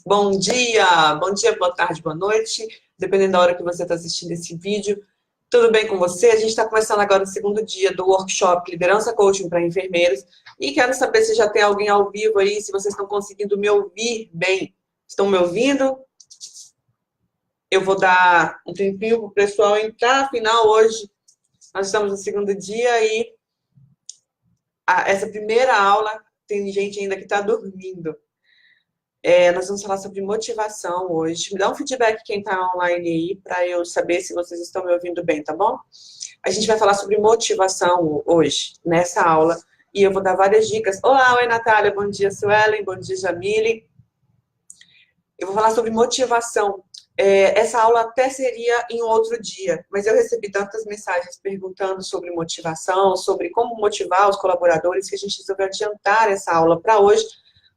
Bom dia, boa tarde, boa noite, dependendo da hora que você está assistindo esse vídeo. Tudo bem com você? A gente está começando agora o segundo dia do workshop Liderança Coaching para Enfermeiros e quero saber se já tem alguém ao vivo aí, se vocês estão conseguindo me ouvir bem. Estão me ouvindo? Eu vou dar um tempinho para o pessoal entrar, afinal hoje nós estamos no segundo dia e essa primeira aula tem gente ainda que está dormindo. Nós vamos falar sobre motivação hoje. Me dá um feedback quem está online aí, para eu saber se vocês estão me ouvindo bem, tá bom? A gente vai falar sobre motivação hoje, nessa aula, e eu vou dar várias dicas. Olá, oi Natália, bom dia Suelen, bom dia Jamile. Eu vou falar sobre motivação. Essa aula até seria em outro dia, mas eu recebi tantas mensagens perguntando sobre motivação, sobre como motivar os colaboradores, que a gente resolveu adiantar essa aula para hoje,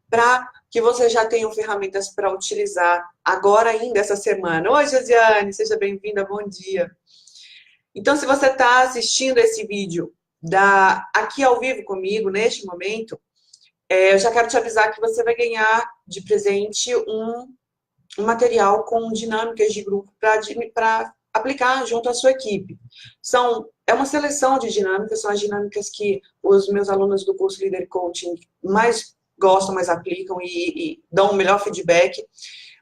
para que vocês já tenham ferramentas para utilizar agora ainda essa semana. Oi, Josiane, seja bem-vinda, bom dia. Então, se você está assistindo esse vídeo aqui ao vivo comigo, neste momento, eu já quero te avisar que você vai ganhar de presente um material com dinâmicas de grupo para aplicar junto à sua equipe. É uma seleção de dinâmicas, são as dinâmicas que os meus alunos do curso Líder Coaching mais gostam, mais aplicam e dão o melhor feedback.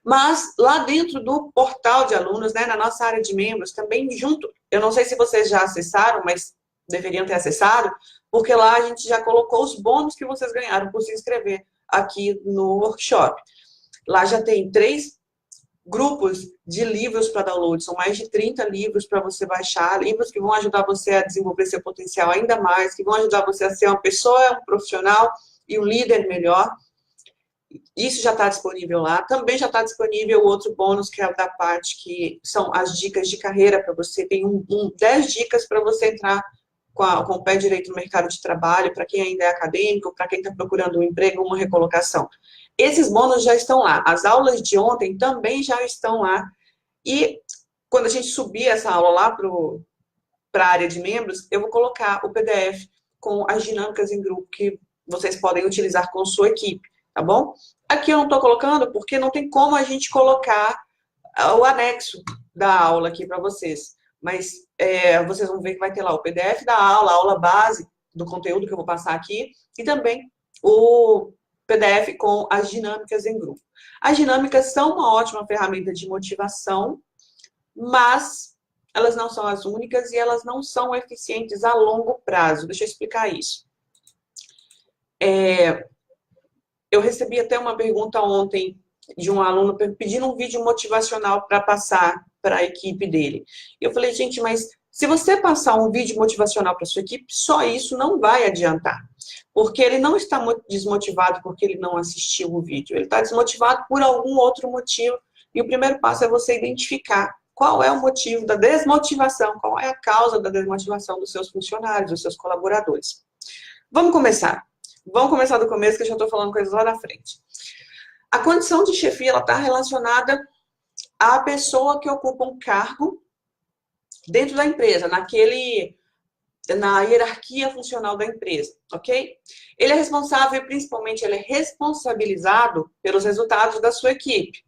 Mas lá dentro do portal de alunos, né, na nossa área de membros, também junto, eu não sei se vocês já acessaram, mas deveriam ter acessado, porque lá a gente já colocou os bônus que vocês ganharam por se inscrever aqui no workshop. Lá já tem 3 grupos de livros para download, são mais de 30 livros para você baixar, livros que vão ajudar você a desenvolver seu potencial ainda mais, que vão ajudar você a ser uma pessoa, um profissional e um líder melhor. Isso já está disponível lá. Também já está disponível o outro bônus, que é da parte que são as dicas de carreira para você. Tem 10 dicas para você entrar com o pé direito no mercado de trabalho, para quem ainda é acadêmico, para quem está procurando um emprego, uma recolocação. Esses bônus já estão lá. As aulas de ontem também já estão lá. E quando a gente subir essa aula lá para a área de membros, eu vou colocar o PDF com as dinâmicas em grupo que vocês podem utilizar com sua equipe, tá bom? Aqui eu não estou colocando porque não tem como a gente colocar o anexo da aula aqui para vocês. Mas vocês vão ver que vai ter lá o PDF da aula, a aula base do conteúdo que eu vou passar aqui, e também o PDF com as dinâmicas em grupo. As dinâmicas são uma ótima ferramenta de motivação, mas elas não são as únicas e elas não são eficientes a longo prazo. Deixa eu explicar isso. Eu recebi até uma pergunta ontem de um aluno pedindo um vídeo motivacional para passar para a equipe dele. Eu falei, gente, mas se você passar um vídeo motivacional para a sua equipe, só isso não vai adiantar. Porque ele não está muito desmotivado porque ele não assistiu o vídeo. Ele está desmotivado por algum outro motivo. E o primeiro passo é você identificar qual é o motivo da desmotivação, qual é a causa da desmotivação dos seus funcionários, dos seus colaboradores. Vamos começar. Vamos começar do começo, que eu já estou falando coisas lá na frente. A condição de chefia está relacionada à pessoa que ocupa um cargo dentro da empresa, na hierarquia funcional da empresa, ok? Ele é responsável, principalmente, ele é responsabilizado pelos resultados da sua equipe.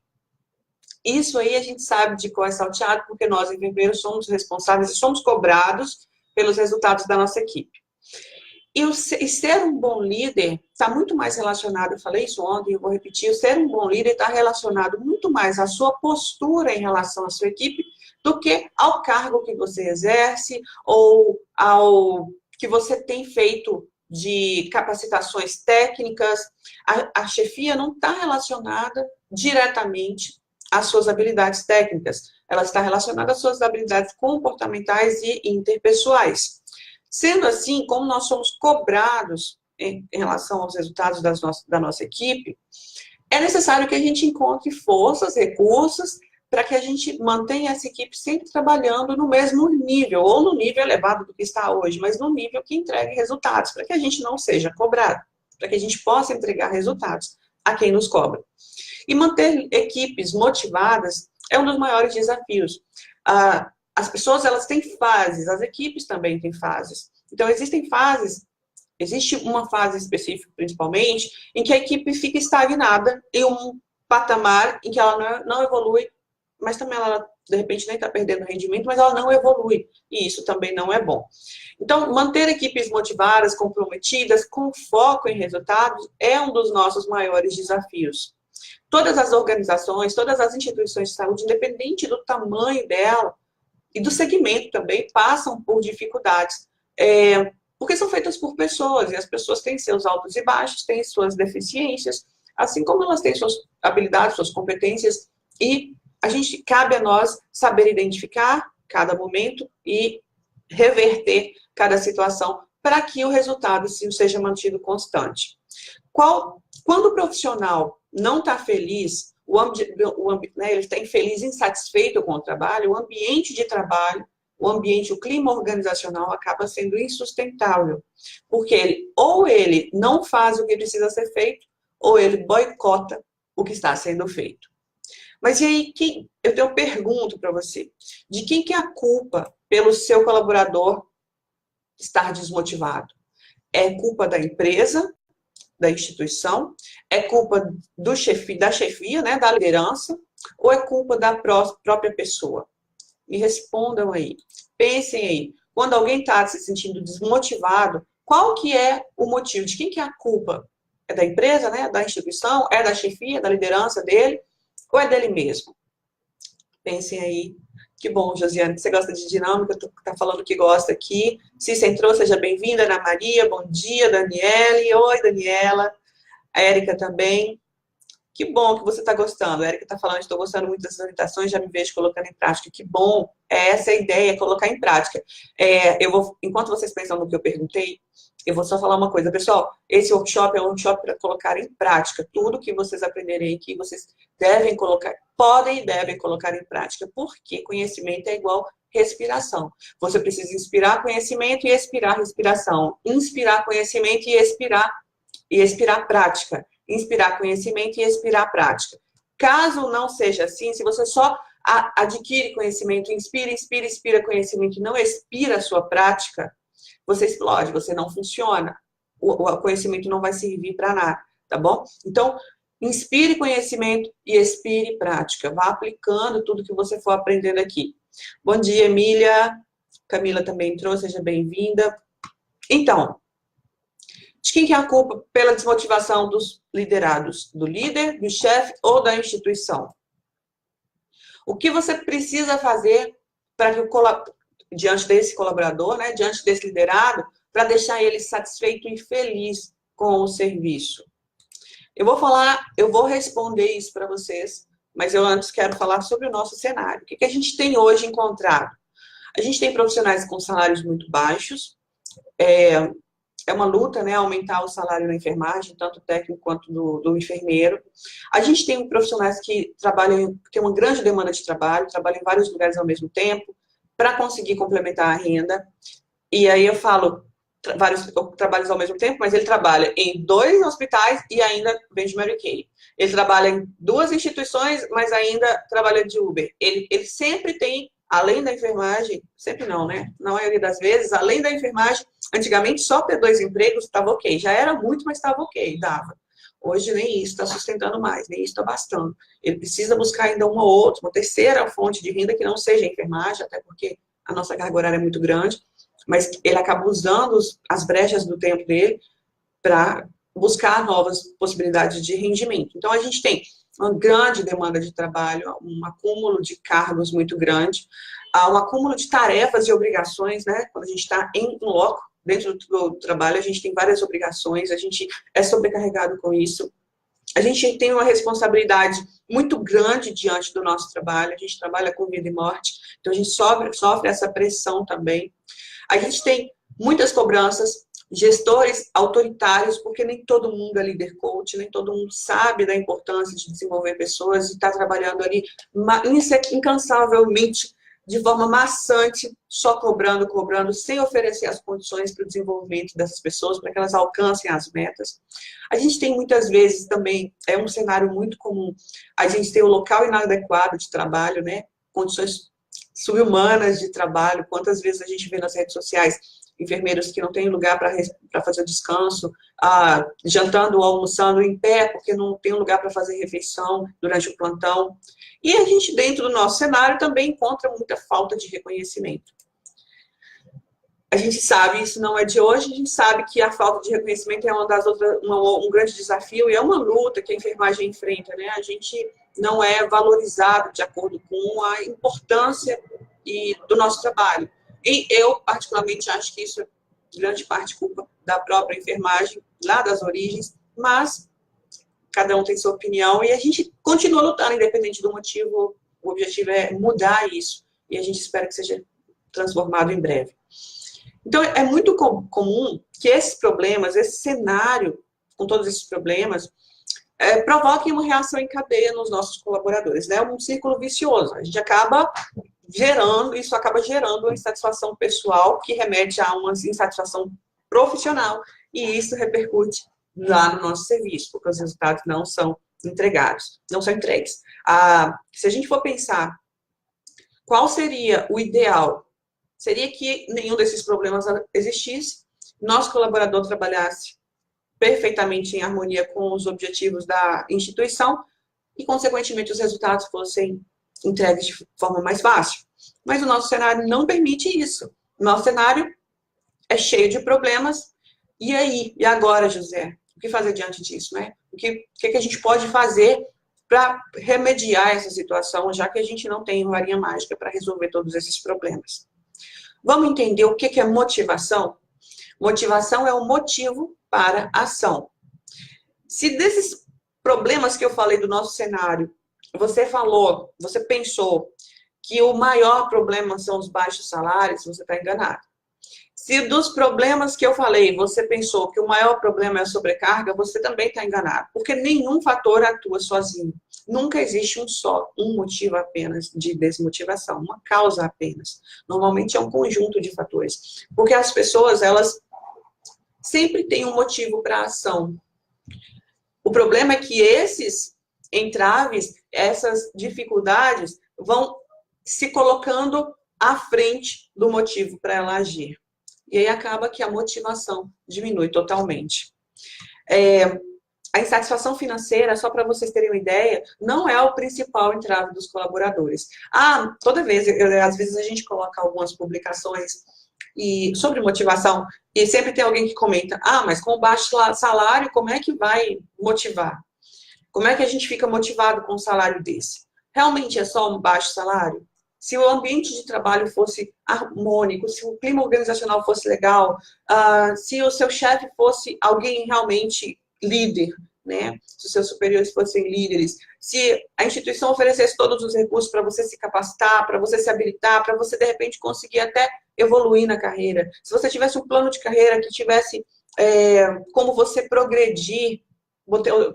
Isso aí a gente sabe de cor é salteado, porque nós, enfermeiros, somos responsáveis e somos cobrados pelos resultados da nossa equipe. E ser um bom líder está muito mais relacionado, eu falei isso ontem, eu vou repetir, o ser um bom líder está relacionado muito mais à sua postura em relação à sua equipe do que ao cargo que você exerce ou ao que você tem feito de capacitações técnicas. A chefia não está relacionada diretamente às suas habilidades técnicas, ela está relacionada às suas habilidades comportamentais e interpessoais. Sendo assim, como nós somos cobrados em relação aos resultados da nossa equipe, é necessário que a gente encontre forças, recursos, para que a gente mantenha essa equipe sempre trabalhando no mesmo nível, ou no nível elevado do que está hoje, mas no nível que entregue resultados, para que a gente não seja cobrado, para que a gente possa entregar resultados a quem nos cobra. E manter equipes motivadas é um dos maiores desafios. As pessoas, elas têm fases, as equipes também têm fases. Então, existem fases, existe uma fase específica, principalmente, em que a equipe fica estagnada em um patamar em que ela não evolui, mas também ela, de repente, nem está perdendo rendimento, mas ela não evolui. E isso também não é bom. Então, manter equipes motivadas, comprometidas, com foco em resultados, é um dos nossos maiores desafios. Todas as organizações, todas as instituições de saúde, independente do tamanho dela e do segmento também, passam por dificuldades. Porque são feitas por pessoas, e as pessoas têm seus altos e baixos, têm suas deficiências, assim como elas têm suas habilidades, suas competências, e cabe a nós saber identificar cada momento e reverter cada situação para que o resultado seja mantido constante. Quando o profissional não está feliz, ele está infeliz, insatisfeito com o trabalho, o ambiente de trabalho, o clima organizacional acaba sendo insustentável, porque ou ele não faz o que precisa ser feito, ou ele boicota o que está sendo feito. Mas e aí, eu tenho uma pergunta para você. De quem que é a culpa pelo seu colaborador estar desmotivado? É culpa da empresa, da instituição? É culpa da chefia, né, da liderança? Ou é culpa da própria pessoa? Me respondam aí. Pensem aí. Quando alguém está se sentindo desmotivado, qual que é o motivo? De quem que é a culpa? É da empresa, né, da instituição? É da chefia, da liderança dele? Ou é dele mesmo? Pensem aí. Que bom, Josiane, que você gosta de dinâmica, tá falando que gosta aqui. Cissa entrou, seja bem-vinda. Ana Maria, bom dia. Daniele, oi, Daniela. A Érica também. Que bom que você está gostando. A Érica está falando, estou gostando muito dessas orientações, já me vejo colocando em prática. Que bom, essa é a ideia, colocar em prática. Enquanto vocês pensam no que eu perguntei, eu vou só falar uma coisa. Pessoal, esse workshop é um workshop para colocar em prática. Tudo que vocês aprenderem aqui, vocês podem e devem colocar em prática. Porque conhecimento é igual respiração. Você precisa inspirar conhecimento e expirar respiração. Inspirar conhecimento e expirar prática. Inspirar conhecimento e expirar prática. Caso não seja assim, se você só adquire conhecimento, inspira conhecimento e não expira a sua prática, você explode, você não funciona. O conhecimento não vai servir para nada, tá bom? Então, inspire conhecimento e expire prática. Vá aplicando tudo que você for aprendendo aqui. Bom dia, Emília. Camila também entrou, seja bem-vinda. Então, de quem que é a culpa pela desmotivação dos liderados? Do líder, do chefe ou da instituição? O que você precisa fazer para que diante desse colaborador, né, diante desse liderado, para deixar ele satisfeito e feliz com o serviço? Eu vou responder isso para vocês, mas eu antes quero falar sobre o nosso cenário. O que a gente tem hoje encontrado? A gente tem profissionais com salários muito baixos, é uma luta, né, aumentar o salário na enfermagem, tanto técnico quanto do enfermeiro. A gente tem profissionais que têm uma grande demanda de trabalho, trabalham em vários lugares ao mesmo tempo, para conseguir complementar a renda. E aí eu falo vários trabalhos ao mesmo tempo, mas ele trabalha em 2 hospitais e ainda vende Mary Kay. Ele trabalha em 2 instituições, mas ainda trabalha de Uber. Ele sempre tem, além da enfermagem, sempre não, né? Na maioria das vezes, além da enfermagem, antigamente só ter 2 empregos estava ok. Já era muito, mas estava ok, dava. Hoje nem isso está sustentando mais, nem isso está bastando. Ele precisa buscar ainda uma outra, uma terceira fonte de renda que não seja a enfermagem, até porque a nossa carga horária é muito grande, mas ele acaba usando as brechas do tempo dele para buscar novas possibilidades de rendimento. Então, a gente tem uma grande demanda de trabalho, um acúmulo de cargos muito grande, um acúmulo de tarefas e obrigações, né? Quando a gente está em um loco, dentro do trabalho, a gente tem várias obrigações, a gente é sobrecarregado com isso. A gente tem uma responsabilidade muito grande diante do nosso trabalho, a gente trabalha com vida e morte, então a gente sofre essa pressão também. A gente tem muitas cobranças, gestores autoritários, porque nem todo mundo é líder coach, nem todo mundo sabe da importância de desenvolver pessoas e está trabalhando ali incansavelmente, de forma maçante, só cobrando, sem oferecer as condições para o desenvolvimento dessas pessoas, para que elas alcancem as metas. A gente tem muitas vezes também, é um cenário muito comum, a gente tem o local inadequado de trabalho, né? Condições subhumanas de trabalho, quantas vezes a gente vê nas redes sociais enfermeiros que não têm lugar para fazer descanso, jantando ou almoçando em pé, porque não tem lugar para fazer refeição durante o plantão. E a gente, dentro do nosso cenário, também encontra muita falta de reconhecimento. A gente sabe, isso não é de hoje, a gente sabe que a falta de reconhecimento é um grande desafio e é uma luta que a enfermagem enfrenta, né? A gente não é valorizado de acordo com a importância do nosso trabalho. E eu, particularmente, acho que isso é grande parte culpa da própria enfermagem, lá das origens, mas cada um tem sua opinião e a gente continua lutando, independente do motivo. O objetivo é mudar isso e a gente espera que seja transformado em breve. Então, é muito comum que esses problemas, esse cenário, com todos esses problemas, provoquem uma reação em cadeia nos nossos colaboradores, né? Um círculo vicioso. A gente acaba isso acaba gerando uma insatisfação pessoal que remete a uma insatisfação profissional e isso repercute lá no nosso serviço, porque os resultados não são entregados, não são entregues. Se a gente for pensar qual seria o ideal, seria que nenhum desses problemas existisse, nosso colaborador trabalhasse perfeitamente em harmonia com os objetivos da instituição e, consequentemente, os resultados fossem entregues de forma mais fácil. Mas o nosso cenário não permite isso. O nosso cenário é cheio de problemas. E aí? E agora, José? O que fazer diante disso, né? O que a gente pode fazer para remediar essa situação, já que a gente não tem varinha mágica para resolver todos esses problemas? Vamos entender o que é motivação? Motivação é o motivo para a ação. Se desses problemas que eu falei do nosso cenário, você pensou que o maior problema são os baixos salários, você está enganado. Se dos problemas que eu falei, você pensou que o maior problema é a sobrecarga, você também está enganado. Porque nenhum fator atua sozinho. Nunca existe um motivo apenas de desmotivação, uma causa apenas. Normalmente é um conjunto de fatores. Porque as pessoas, elas sempre têm um motivo para a ação. O problema é que esses entraves, essas dificuldades, vão se colocando à frente do motivo para ela agir. E aí acaba que a motivação diminui totalmente. A insatisfação financeira, só para vocês terem uma ideia, não é o principal entrave dos colaboradores. Toda vez, às vezes a gente coloca algumas publicações sobre motivação e sempre tem alguém que comenta, mas com baixo salário, como é que vai motivar? Como é que a gente fica motivado com um salário desse? Realmente é só um baixo salário? Se o ambiente de trabalho fosse harmônico, se o clima organizacional fosse legal, se o seu chefe fosse alguém realmente líder, né? Se os seus superiores fossem líderes, se a instituição oferecesse todos os recursos para você se capacitar, para você se habilitar, para você, de repente, conseguir até evoluir na carreira. Se você tivesse um plano de carreira que tivesse como você progredir,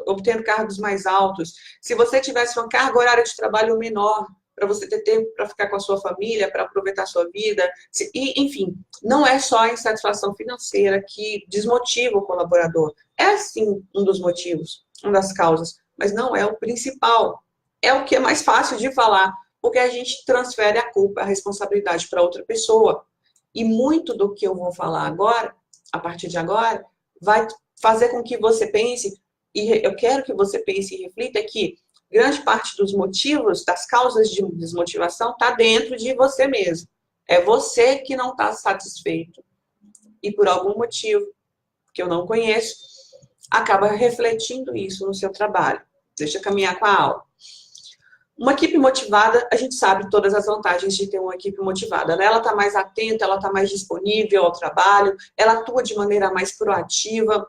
obtendo cargos mais altos, se você tivesse uma carga horária de trabalho menor, para você ter tempo para ficar com a sua família, para aproveitar a sua vida. Enfim, não é só a insatisfação financeira que desmotiva o colaborador. É, sim, um dos motivos, uma das causas, mas não é o principal. É o que é mais fácil de falar, porque a gente transfere a culpa, a responsabilidade para outra pessoa. E muito do que eu vou falar agora, a partir de agora, vai fazer com que você pense, e eu quero que você pense e reflita que grande parte dos motivos, das causas de desmotivação, está dentro de você mesmo. É você que não está satisfeito. E por algum motivo, que eu não conheço, acaba refletindo isso no seu trabalho. Deixa eu caminhar com a aula. Uma equipe motivada, a gente sabe todas as vantagens de ter uma equipe motivada, né? Ela está mais atenta, ela está mais disponível ao trabalho, ela atua de maneira mais proativa,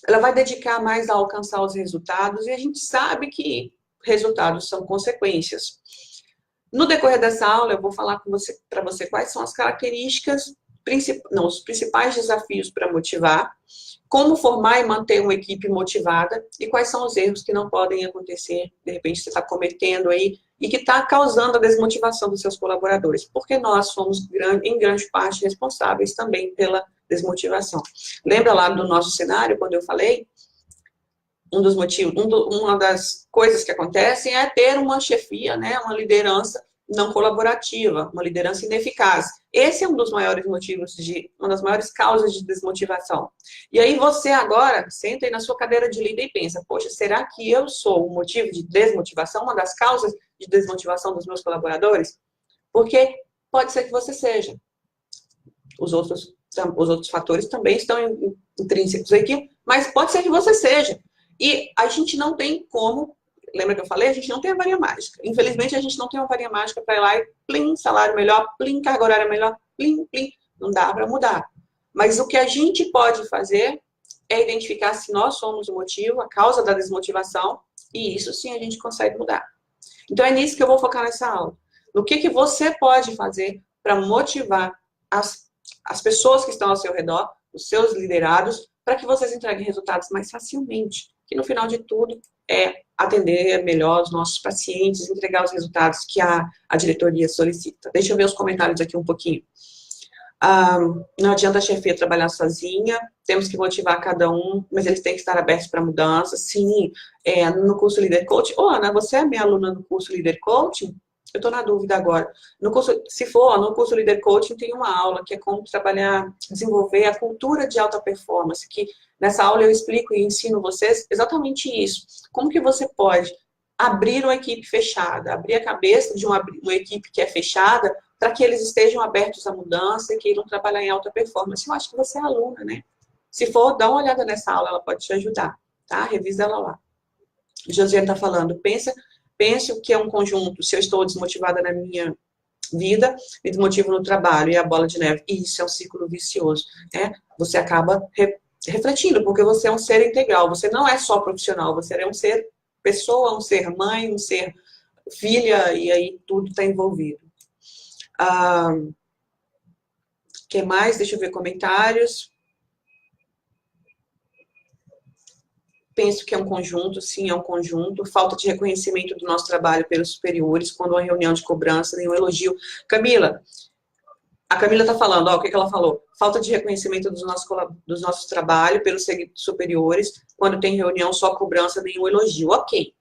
ela vai dedicar mais a alcançar os resultados, e a gente sabe que resultados são consequências. No decorrer dessa aula, eu vou falar para você quais são as características, os principais desafios para motivar, como formar e manter uma equipe motivada e quais são os erros que não podem acontecer, de repente você está cometendo aí, e que está causando a desmotivação dos seus colaboradores, porque nós somos, em grande parte, responsáveis também pela desmotivação. Lembra lá do nosso cenário, quando eu falei? Um dos motivos, uma das coisas que acontecem é ter uma chefia, né, uma liderança não colaborativa, uma liderança ineficaz. Esse é um dos maiores motivos, uma das maiores causas de desmotivação. E aí você agora senta aí na sua cadeira de líder e pensa, poxa, será que eu sou o motivo de desmotivação, uma das causas de desmotivação dos meus colaboradores? Porque pode ser que você seja. Os outros fatores também estão intrínsecos aqui, mas pode ser que você seja. E a gente não tem como, lembra que eu falei? A gente não tem a varinha mágica. Infelizmente, a gente não tem uma varinha mágica para ir lá e plim, salário melhor, plim, carga horária melhor, plim, plim. Não dá para mudar. Mas o que a gente pode fazer é identificar se nós somos o motivo, a causa da desmotivação, e isso sim a gente consegue mudar. Então é nisso que eu vou focar nessa aula. No que você pode fazer para motivar as pessoas que estão ao seu redor, os seus liderados, para que vocês entreguem resultados mais facilmente. Que no final de tudo é atender melhor os nossos pacientes, entregar os resultados que a diretoria solicita. Deixa eu ver os comentários aqui um pouquinho. Não adianta a chefia trabalhar sozinha, temos que motivar cada um, mas eles têm que estar abertos para mudanças. Sim, no curso Líder Coaching. Ana, você é minha aluna no curso Líder Coaching? Eu estou na dúvida agora. No curso Líder Coaching tem uma aula que é como desenvolver a cultura de alta performance, que nessa aula eu explico e ensino vocês exatamente isso. Como que você pode abrir uma equipe fechada, abrir a cabeça de uma equipe que é fechada, para que eles estejam abertos à mudança e queiram trabalhar em alta performance. Eu acho que você é aluna, né? Se for, dá uma olhada nessa aula, ela pode te ajudar, tá? Revisa ela lá. Josiane está falando, pense o que é um conjunto, se eu estou desmotivada na minha vida, me desmotivo no trabalho, e a bola de neve. E isso é um ciclo vicioso, né? Você acaba refletindo, porque você é um ser integral, você não é só profissional, você é um ser pessoa, um ser mãe, um ser filha, e aí tudo está envolvido. Que mais? Deixa eu ver comentários. Penso que é um conjunto, sim, é um conjunto. Falta de reconhecimento do nosso trabalho pelos superiores, quando uma reunião de cobrança, nenhum elogio. A Camila está falando, ó, o que ela falou? Falta de reconhecimento dos nossos trabalhos pelos superiores, quando tem reunião, só cobrança, nenhum elogio. Ok.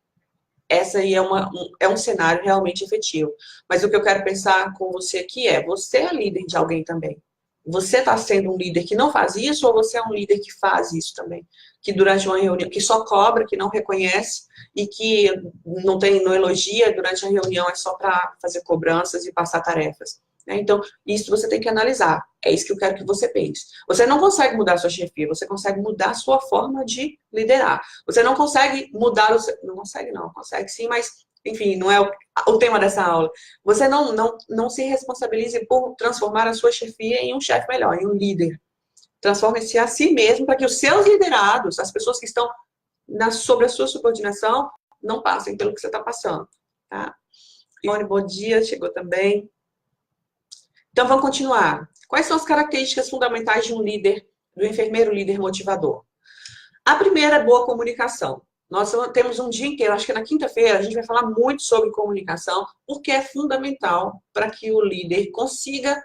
Essa aí é um cenário realmente efetivo. Mas o que eu quero pensar com você aqui você é líder de alguém também. Você está sendo um líder que não faz isso ou você é um líder que faz isso também? Que durante uma reunião, que só cobra, que não reconhece e que não elogia, durante a reunião é só para fazer cobranças e passar tarefas. Então, isso você tem que analisar. É isso que eu quero que você pense. Você não consegue mudar a sua chefia, você consegue mudar a sua forma de liderar. Você não consegue mudar o seu... Não consegue não, consegue sim, mas, enfim, não é o tema dessa aula. Você não se responsabilize por transformar a sua chefia em um chefe melhor, em um líder. Transforme-se a si mesmo para que os seus liderados, as pessoas que estão sob a sua subordinação, não passem pelo que você está passando. Tá? Ione, bom dia, chegou também. Então, vamos continuar. Quais são as características fundamentais de um líder, do enfermeiro líder motivador? A primeira é boa comunicação. Nós temos um dia inteiro, acho que na quinta-feira, a gente vai falar muito sobre comunicação, porque é fundamental para que o líder consiga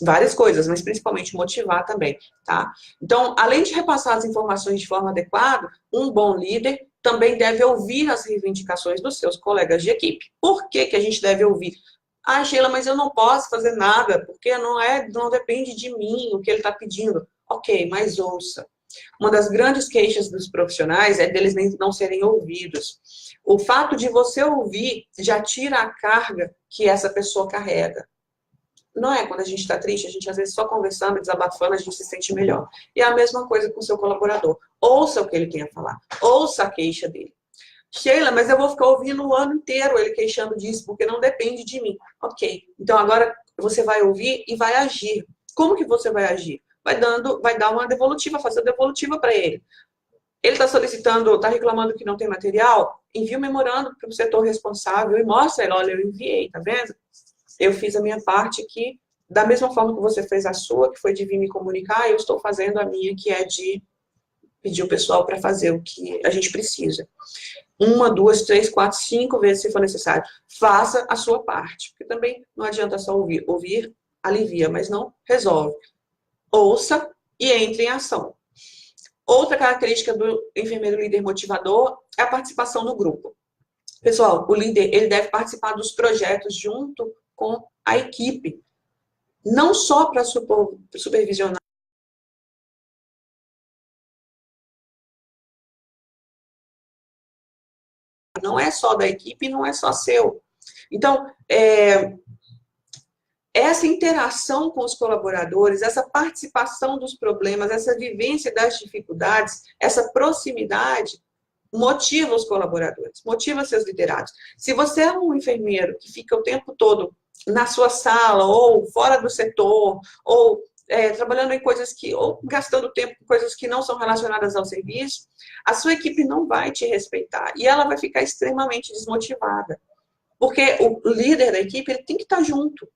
várias coisas, mas principalmente motivar também, tá? Então, além de repassar as informações de forma adequada, um bom líder também deve ouvir as reivindicações dos seus colegas de equipe. Por que que a gente deve ouvir? Ah, Sheila, mas eu não posso fazer nada, porque não depende de mim o que ele está pedindo. Ok, mas ouça. Uma das grandes queixas dos profissionais é deles não serem ouvidos. O fato de você ouvir já tira a carga que essa pessoa carrega. Não é quando a gente está triste, a gente às vezes só conversando, desabafando, a gente se sente melhor. E é a mesma coisa com o seu colaborador. Ouça o que ele tem a falar. Ouça a queixa dele. Sheila, mas eu vou ficar ouvindo o ano inteiro ele queixando disso, porque não depende de mim. Ok, então agora você vai ouvir e vai agir. Como que você vai agir? Vai dar uma devolutiva, fazer devolutiva para ele. Ele está solicitando, está reclamando que não tem material? Envia um memorando para o setor responsável e mostra ele, olha, eu enviei, tá vendo? Eu fiz a minha parte aqui, da mesma forma que você fez a sua, que foi de vir me comunicar, eu estou fazendo a minha, que é de pedir o pessoal para fazer o que a gente precisa. 1, 2, 3, 4, 5 vezes se for necessário. Faça a sua parte, porque também não adianta só ouvir. Ouvir alivia, mas não resolve. Ouça e entre em ação. Outra característica do enfermeiro líder motivador é a participação no grupo. Pessoal, o líder, ele deve participar dos projetos junto com a equipe, não só para supervisionar. Não é só da equipe, não é só seu. Então, essa interação com os colaboradores, essa participação dos problemas, essa vivência das dificuldades, essa proximidade, motiva os colaboradores, motiva seus liderados. Se você é um enfermeiro que fica o tempo todo na sua sala, ou fora do setor, ou trabalhando em coisas que, ou gastando tempo com coisas que não são relacionadas ao serviço, a sua equipe não vai te respeitar e ela vai ficar extremamente desmotivada. Porque o líder da equipe, ele tem que estar junto.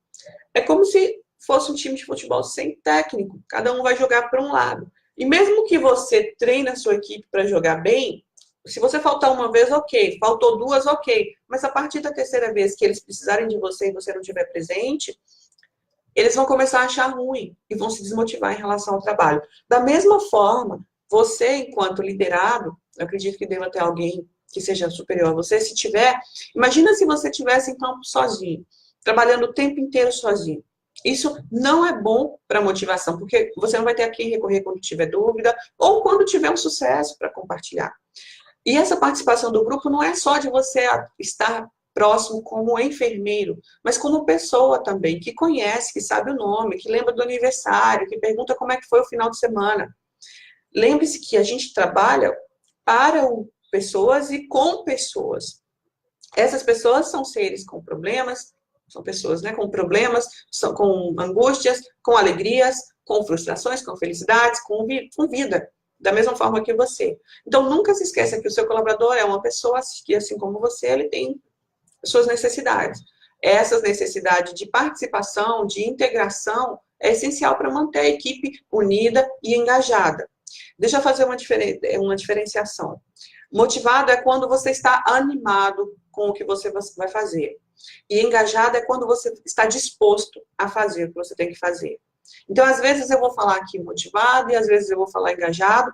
É como se fosse um time de futebol sem técnico, cada um vai jogar para um lado. E mesmo que você treine a sua equipe para jogar bem, se você faltar uma vez, ok. Faltou duas, ok. Mas a partir da terceira vez que eles precisarem de você e você não estiver presente, eles vão começar a achar ruim e vão se desmotivar em relação ao trabalho. Da mesma forma, você, enquanto liderado, eu acredito que deva ter alguém que seja superior a você, se tiver, imagina se você estivesse em campo sozinho, trabalhando o tempo inteiro sozinho. Isso não é bom para motivação, porque você não vai ter a quem recorrer quando tiver dúvida ou quando tiver um sucesso para compartilhar. E essa participação do grupo não é só de você estar próximo como enfermeiro, mas como pessoa também, que conhece, que sabe o nome, que lembra do aniversário, que pergunta como é que foi o final de semana. Lembre-se que a gente trabalha para pessoas e com pessoas. Essas pessoas são seres com problemas, são pessoas, né, com problemas, com angústias, com alegrias, com frustrações, com felicidades, com vida, da mesma forma que você. Então, nunca se esqueça que o seu colaborador é uma pessoa que, assim como você, ele tem suas necessidades. Essas necessidades de participação, de integração, é essencial para manter a equipe unida e engajada. Deixa eu fazer uma diferenciação. Motivado é quando você está animado com o que você vai fazer. E engajado é quando você está disposto a fazer o que você tem que fazer. Então, às vezes eu vou falar aqui motivado e às vezes eu vou falar engajado.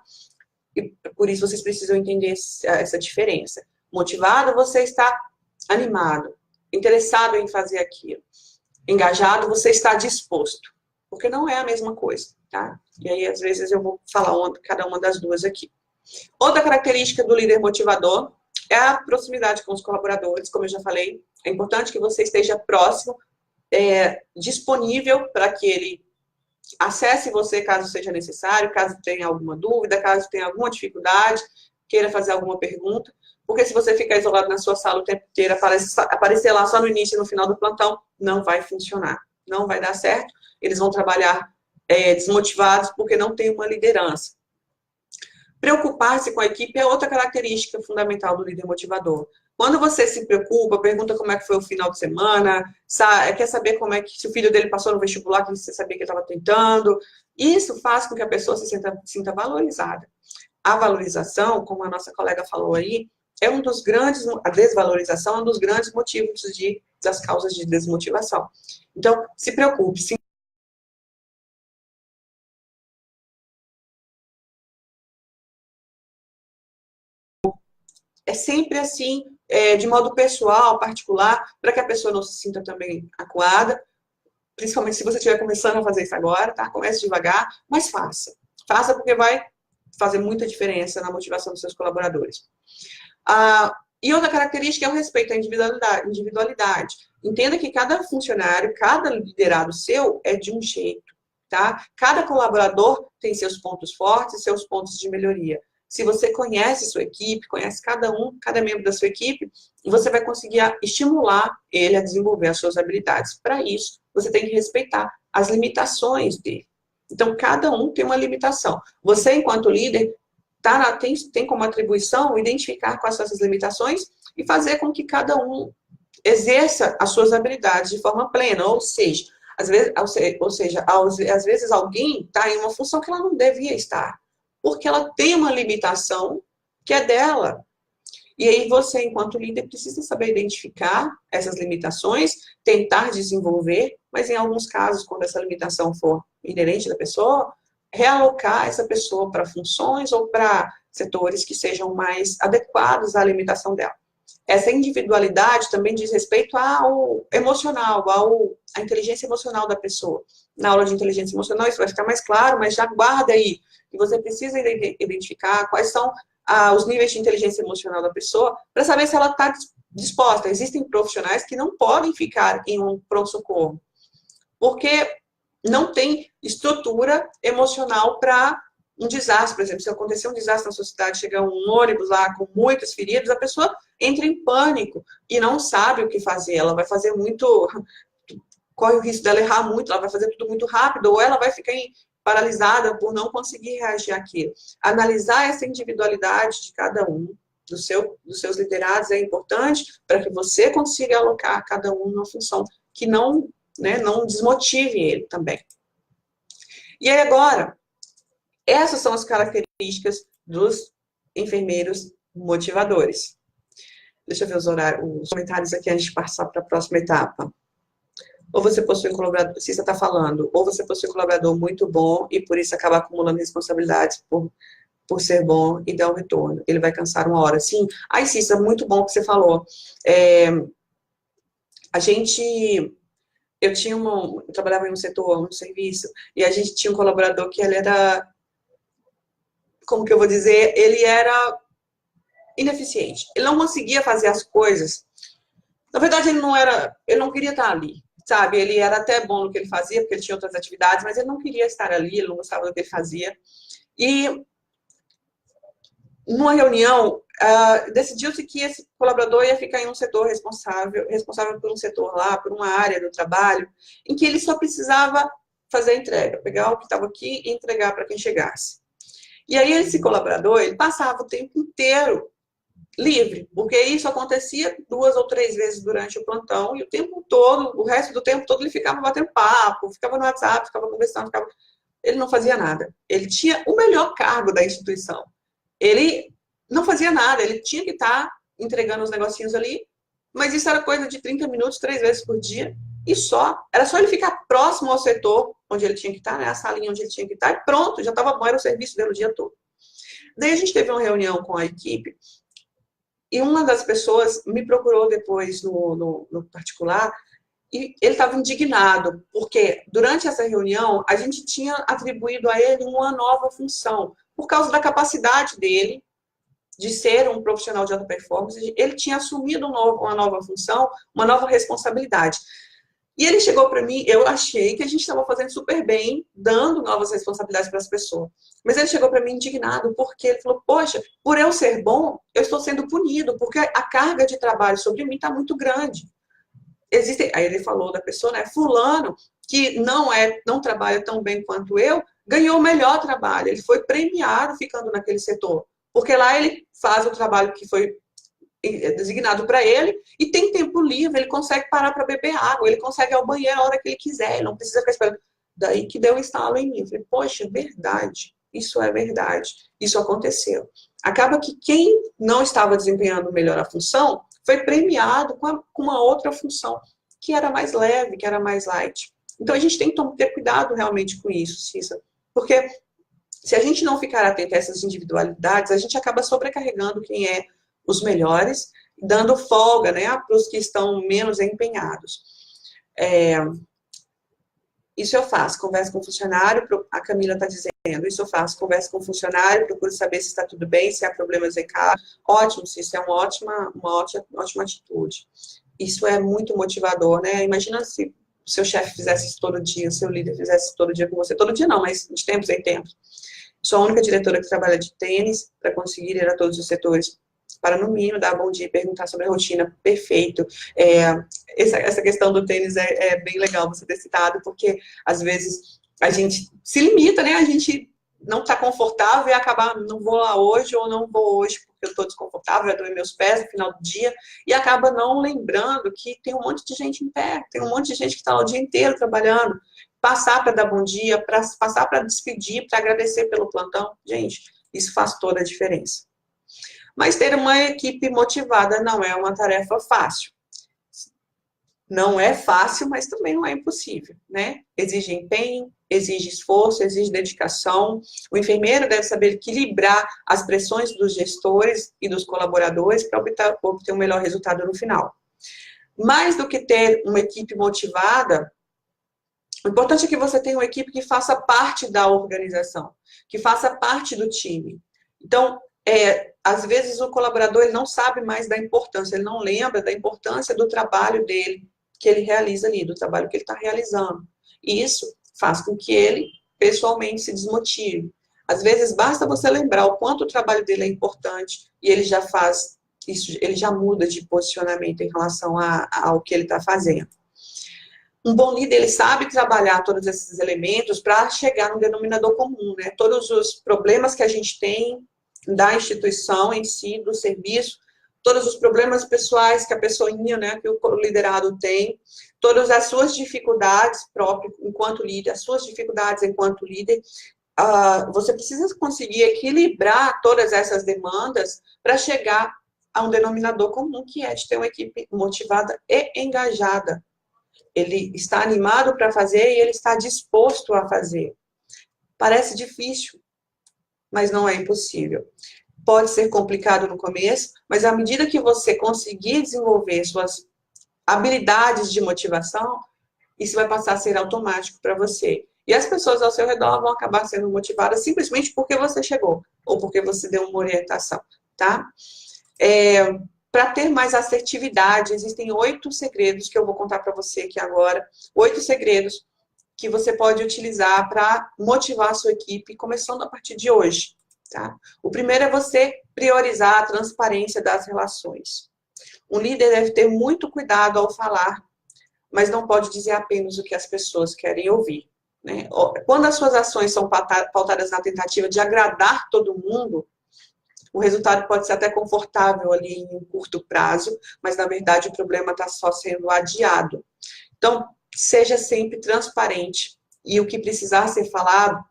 E por isso vocês precisam entender essa diferença. Motivado, você está animado, interessado em fazer aquilo. Engajado, você está disposto. Porque não é a mesma coisa, tá? E aí, às vezes, eu vou falar cada uma das duas aqui. Outra característica do líder motivador é a proximidade com os colaboradores, como eu já falei. É importante que você esteja próximo, disponível para que ele acesse você caso seja necessário, caso tenha alguma dúvida, caso tenha alguma dificuldade, queira fazer alguma pergunta. Porque se você ficar isolado na sua sala o tempo inteiro, aparecer lá só no início e no final do plantão, não vai funcionar. Não vai dar certo. Eles vão trabalhar desmotivados porque não tem uma liderança. Preocupar-se com a equipe é outra característica fundamental do líder motivador. Quando você se preocupa, pergunta como é que foi o final de semana, quer saber como é que, se o filho dele passou no vestibular, que você sabia que ele estava tentando, isso faz com que a pessoa se sinta valorizada. A valorização, como a nossa colega falou aí, a desvalorização é um dos grandes motivos das causas de desmotivação. Então, se preocupe, é sempre assim, de modo pessoal, particular, para que a pessoa não se sinta também acuada, principalmente se você estiver começando a fazer isso agora, tá? Comece devagar, mas faça. Faça porque vai fazer muita diferença na motivação dos seus colaboradores. E outra característica é o respeito à individualidade. Entenda que cada funcionário, cada liderado seu é de um jeito, tá? Cada colaborador tem seus pontos fortes, seus pontos de melhoria. Se você conhece sua equipe, conhece cada membro da sua equipe, você vai conseguir estimular ele a desenvolver as suas habilidades. Para isso, você tem que respeitar as limitações dele. Então, cada um tem uma limitação. Você, enquanto líder, tem como atribuição identificar quais são essas limitações e fazer com que cada um exerça as suas habilidades de forma plena. Ou seja, às vezes alguém está em uma função que ela não devia estar, porque ela tem uma limitação que é dela. E aí você, enquanto líder, precisa saber identificar essas limitações, tentar desenvolver, mas em alguns casos, quando essa limitação for inerente da pessoa, realocar essa pessoa para funções ou para setores que sejam mais adequados à limitação dela. essa individualidade também diz respeito ao emocional, à inteligência emocional da pessoa. Na aula de inteligência emocional isso vai ficar mais claro, mas já guarda aí que você precisa identificar quais são os níveis de inteligência emocional da pessoa para saber se ela está disposta. Existem profissionais que não podem ficar em um pronto-socorro, porque não tem estrutura emocional para um desastre. Por exemplo, se acontecer um desastre na sua cidade, chegar um ônibus lá com muitos feridos, a pessoa entra em pânico e não sabe o que fazer. Ela vai fazer muito, corre o risco dela errar muito, ela vai fazer tudo muito rápido, ou ela vai ficar paralisada por não conseguir reagir àquilo. Analisar essa individualidade de cada um, dos seus liderados, é importante para que você consiga alocar cada um numa função que não desmotive ele também. E aí agora, essas são as características dos enfermeiros motivadores. Deixa eu ver os comentários aqui antes de passar para a próxima etapa. Ou você possui um colaborador, Cissa está falando, ou você possui um colaborador muito bom e por isso acaba acumulando responsabilidades por ser bom e dar um retorno. Ele vai cansar uma hora. Sim, Cissa, muito bom que você falou. Eu trabalhava em um setor, um serviço, e a gente tinha um colaborador que ele era, como que eu vou dizer, ele era ineficiente. Ele não conseguia fazer as coisas. Na verdade, ele não queria estar ali, sabe? Ele era até bom no que ele fazia, porque ele tinha outras atividades, mas ele não queria estar ali, ele não gostava do que ele fazia. E numa reunião, decidiu-se que esse colaborador ia ficar em um setor responsável por um setor lá, por uma área do trabalho, em que ele só precisava fazer a entrega, pegar o que estava aqui e entregar para quem chegasse. E aí esse colaborador, ele passava o tempo inteiro livre, porque isso acontecia 2 ou 3 vezes durante o plantão, e o tempo todo, o resto do tempo todo, ele ficava batendo papo, ficava no WhatsApp, ficava conversando, ele não fazia nada. Ele tinha o melhor cargo da instituição. Ele não fazia nada, ele tinha que estar entregando os negocinhos ali, mas isso era coisa de 30 minutos, 3 vezes por dia, e só. Era só ele ficar próximo ao setor onde ele tinha que estar, né, a salinha onde ele tinha que estar, e pronto, já estava bom, era o serviço dele o dia todo. Daí a gente teve uma reunião com a equipe, e uma das pessoas me procurou depois no particular, e ele estava indignado, porque durante essa reunião a gente tinha atribuído a ele uma nova função, por causa da capacidade dele de ser um profissional de alta performance. Ele tinha assumido uma nova função, uma nova responsabilidade. E ele chegou para mim, eu achei que a gente estava fazendo super bem, dando novas responsabilidades para as pessoas. Mas ele chegou para mim indignado, porque ele falou, poxa, por eu ser bom, eu estou sendo punido, porque a carga de trabalho sobre mim está muito grande. Aí ele falou da pessoa, né, fulano, que não trabalha tão bem quanto eu, ganhou o melhor trabalho, ele foi premiado ficando naquele setor, porque lá ele faz o trabalho que foi designado para ele e tem tempo livre, ele consegue parar para beber água, ele consegue ir ao banheiro a hora que ele quiser, ele não precisa ficar esperando. Daí que deu um estalo em mim, eu falei, poxa, verdade, isso é verdade, isso aconteceu. Acaba que quem não estava desempenhando melhor a função foi premiado com uma outra função, que era mais leve, que era mais light. Então a gente tem que ter cuidado realmente com isso, Cissa, porque se a gente não ficar atento a essas individualidades, a gente acaba sobrecarregando quem é os melhores, dando folga, né, para os que estão menos empenhados. Isso eu faço, converso com o funcionário, a Camila está dizendo, isso eu faço, converso com o funcionário, procuro saber se está tudo bem, se há problemas em casa. Ótimo, se isso é uma ótima atitude. Isso é muito motivador, né? Imagina se o seu chefe fizesse isso todo dia, o seu líder fizesse isso todo dia com você, todo dia não, mas de tempos em tempos. Sou a única diretora que trabalha de tênis para conseguir ir a todos os setores, para no mínimo dar bom dia e perguntar sobre a rotina, perfeito. Essa questão do tênis é bem legal você ter citado, porque às vezes a gente se limita, né? A gente não está confortável e acaba, não vou lá hoje ou não vou hoje porque eu estou desconfortável, vai doer meus pés no final do dia, e acaba não lembrando que tem um monte de gente em pé, tem um monte de gente que está lá o dia inteiro trabalhando, passar para dar bom dia, passar para despedir, para agradecer pelo plantão, gente, isso faz toda a diferença. Mas ter uma equipe motivada não é uma tarefa fácil. Não é fácil, mas também não é impossível, né? Exige empenho, exige esforço, exige dedicação. O enfermeiro deve saber equilibrar as pressões dos gestores e dos colaboradores para obter um melhor resultado no final. Mais do que ter uma equipe motivada, o importante é que você tenha uma equipe que faça parte da organização, que faça parte do time. Então, às vezes o colaborador ele não sabe mais da importância, ele não lembra da importância do trabalho dele, que ele realiza ali, do trabalho que ele está realizando. E isso faz com que ele, pessoalmente, se desmotive. Às vezes, basta você lembrar o quanto o trabalho dele é importante e ele já faz isso, ele já muda de posicionamento em relação ao que ele está fazendo. Um bom líder, ele sabe trabalhar todos esses elementos para chegar no denominador comum, né? Todos os problemas que a gente tem da instituição em si, do serviço, todos os problemas pessoais que a pessoinha, né, que o liderado tem, todas as suas dificuldades próprias enquanto líder, as suas dificuldades enquanto líder, você precisa conseguir equilibrar todas essas demandas para chegar a um denominador comum, que é de ter uma equipe motivada e engajada. Ele está animado para fazer e ele está disposto a fazer. Parece difícil, mas não é impossível. Pode ser complicado no começo, mas à medida que você conseguir desenvolver suas habilidades de motivação, isso vai passar a ser automático para você. E as pessoas ao seu redor vão acabar sendo motivadas simplesmente porque você chegou, ou porque você deu uma orientação, tá? Para ter mais assertividade, existem 8 segredos que eu vou contar para você aqui agora. 8 segredos que você pode utilizar para motivar a sua equipe, começando a partir de hoje. Tá? O primeiro é você priorizar a transparência das relações. Um líder deve ter muito cuidado ao falar, mas não pode dizer apenas o que as pessoas querem ouvir. Né? Quando as suas ações são pautadas na tentativa de agradar todo mundo, o resultado pode ser até confortável ali em um curto prazo, mas na verdade o problema está só sendo adiado. Então, seja sempre transparente e o que precisar ser falado,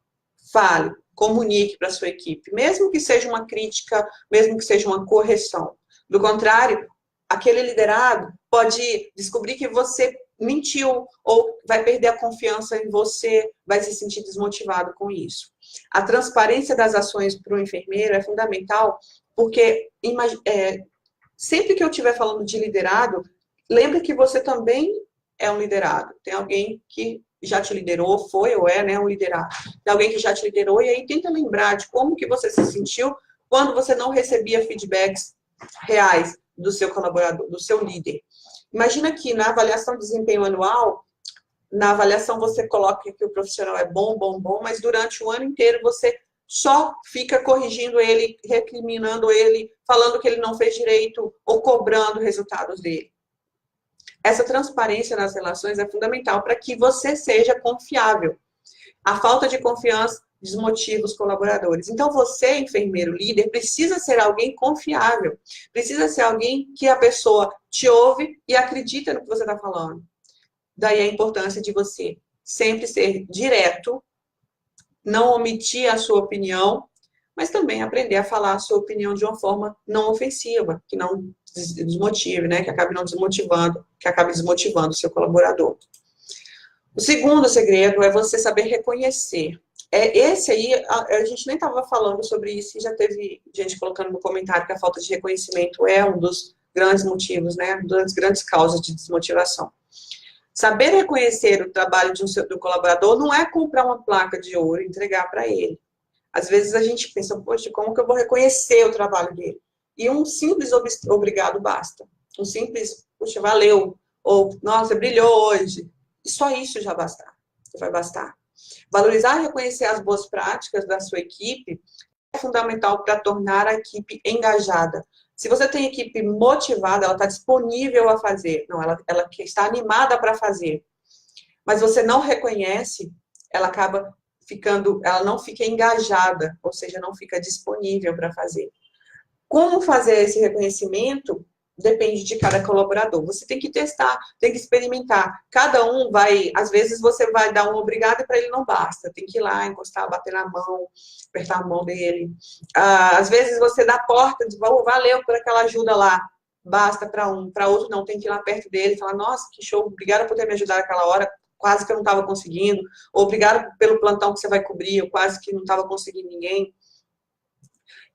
fale, comunique para a sua equipe, mesmo que seja uma crítica, mesmo que seja uma correção. Do contrário, aquele liderado pode descobrir que você mentiu ou vai perder a confiança em você, vai se sentir desmotivado com isso. A transparência das ações para o enfermeiro é fundamental, porque sempre que eu estiver falando de liderado, lembre que você também é um liderado. Tem alguém que já te liderou, foi ou é, né, um liderado. Tem alguém que já te liderou e aí tenta lembrar de como que você se sentiu quando você não recebia feedbacks reais do seu colaborador, do seu líder. Imagina que na avaliação de desempenho anual, na avaliação você coloca que o profissional é bom, mas durante o ano inteiro você só fica corrigindo ele, recriminando ele, falando que ele não fez direito ou cobrando resultados dele. Essa transparência nas relações é fundamental para que você seja confiável. A falta de confiança desmotiva os colaboradores. Então, você, enfermeiro, líder, precisa ser alguém confiável. Precisa ser alguém que a pessoa te ouve e acredita no que você está falando. Daí a importância de você sempre ser direto, não omitir a sua opinião, mas também aprender a falar a sua opinião de uma forma não ofensiva, que não desmotive, né? Que acabe desmotivando o seu colaborador. O segundo segredo é você saber reconhecer. Esse aí, a gente nem estava falando sobre isso e já teve gente colocando no comentário que a falta de reconhecimento é um dos grandes motivos, né? Uma das grandes causas de desmotivação. Saber reconhecer o trabalho do colaborador não é comprar uma placa de ouro e entregar para ele. Às vezes a gente pensa, poxa, como que eu vou reconhecer o trabalho dele? E um simples obrigado basta. Um simples, poxa, valeu. Ou, nossa, brilhou hoje. E só isso já vai bastar. Valorizar e reconhecer as boas práticas da sua equipe é fundamental para tornar a equipe engajada. Se você tem equipe motivada, ela está disponível a fazer. Não, ela está animada para fazer. Mas você não reconhece, ela não fica engajada, ou seja, não fica disponível para fazer. Como fazer esse reconhecimento? Depende de cada colaborador. Você tem que testar, tem que experimentar. Cada um às vezes você vai dar um obrigado e para ele não basta. Tem que ir lá, encostar, bater na mão, apertar a mão dele. Às vezes você dá porta, diz, valeu por aquela ajuda lá. Basta para um, para outro não, tem que ir lá perto dele e falar, nossa, que show, obrigada por ter me ajudado aquela hora. quase que eu não estava conseguindo, ou obrigado pelo plantão que você vai cobrir, eu quase que não estava conseguindo ninguém.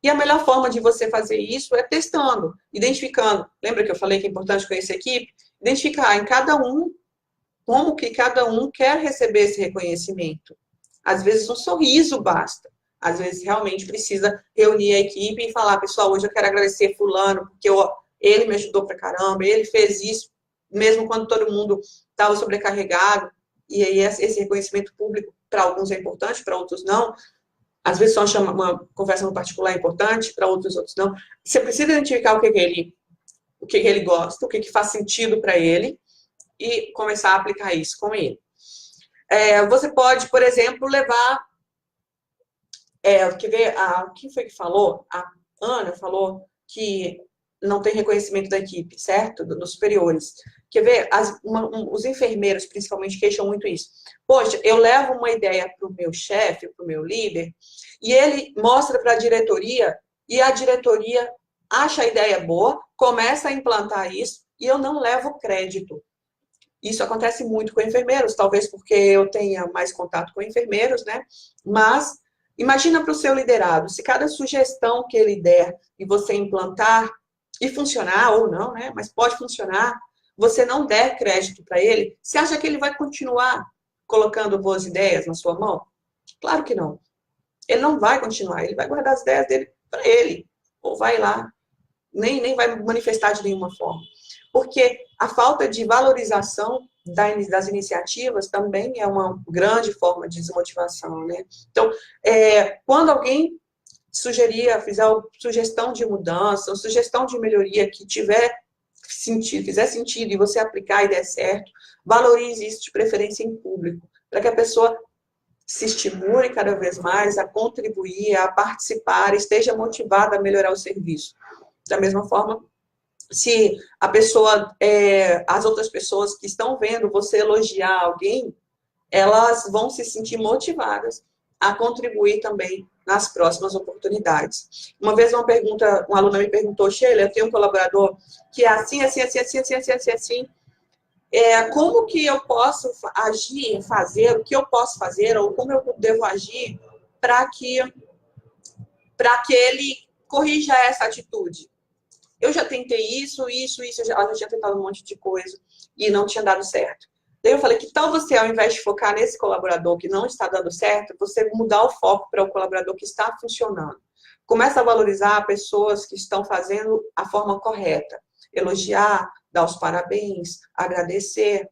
E a melhor forma de você fazer isso é testando, identificando. Lembra que eu falei que é importante conhecer a equipe? Identificar em cada um como que cada um quer receber esse reconhecimento. Às vezes um sorriso basta. Às vezes realmente precisa reunir a equipe e falar, pessoal, hoje eu quero agradecer fulano, porque ele me ajudou pra caramba, ele fez isso, mesmo quando todo mundo estava sobrecarregado. E aí esse reconhecimento público para alguns é importante, para outros não. Às vezes só uma conversa no particular é importante, para outros não. Você precisa identificar o que ele gosta, o que faz sentido para ele e começar a aplicar isso com ele. Você pode, por exemplo, levar... quer ver? Quem foi que falou? A Ana falou que não tem reconhecimento da equipe, certo? Dos superiores. Quer ver? Os enfermeiros, principalmente, queixam muito isso. Poxa, eu levo uma ideia para o meu chefe, para o meu líder, e ele mostra para a diretoria, e a diretoria acha a ideia boa, começa a implantar isso, e eu não levo crédito. Isso acontece muito com enfermeiros, talvez porque eu tenha mais contato com enfermeiros, né? Mas imagina para o seu liderado, se cada sugestão que ele der e você implantar e funcionar ou não, né? Mas pode funcionar, você não der crédito para ele, você acha que ele vai continuar colocando boas ideias na sua mão? Claro que não. Ele não vai continuar, ele vai guardar as ideias dele para ele, ou vai lá, nem vai manifestar de nenhuma forma. Porque a falta de valorização das iniciativas também é uma grande forma de desmotivação, né? Então, quando alguém fizer sugestão de mudança, ou sugestão de melhoria que fizer sentido e você aplicar e der certo, valorize isso de preferência em público, para que a pessoa se estimule cada vez mais a contribuir, a participar, esteja motivada a melhorar o serviço. Da mesma forma, se a pessoa, as outras pessoas que estão vendo você elogiar alguém, elas vão se sentir motivadas a contribuir também nas próximas oportunidades. Uma vez uma aluna me perguntou, Sheila, eu tenho um colaborador que é assim, assim, assim, assim, assim, assim, assim, assim. Como que eu posso agir, fazer, o que eu posso fazer, ou como eu devo agir para que ele corrija essa atitude? Eu já tentei isso, ela já tinha tentado um monte de coisa e não tinha dado certo. Daí eu falei, que tal você, ao invés de focar nesse colaborador que não está dando certo, você mudar o foco para o colaborador que está funcionando. Começa a valorizar pessoas que estão fazendo a forma correta. Elogiar, dar os parabéns, agradecer.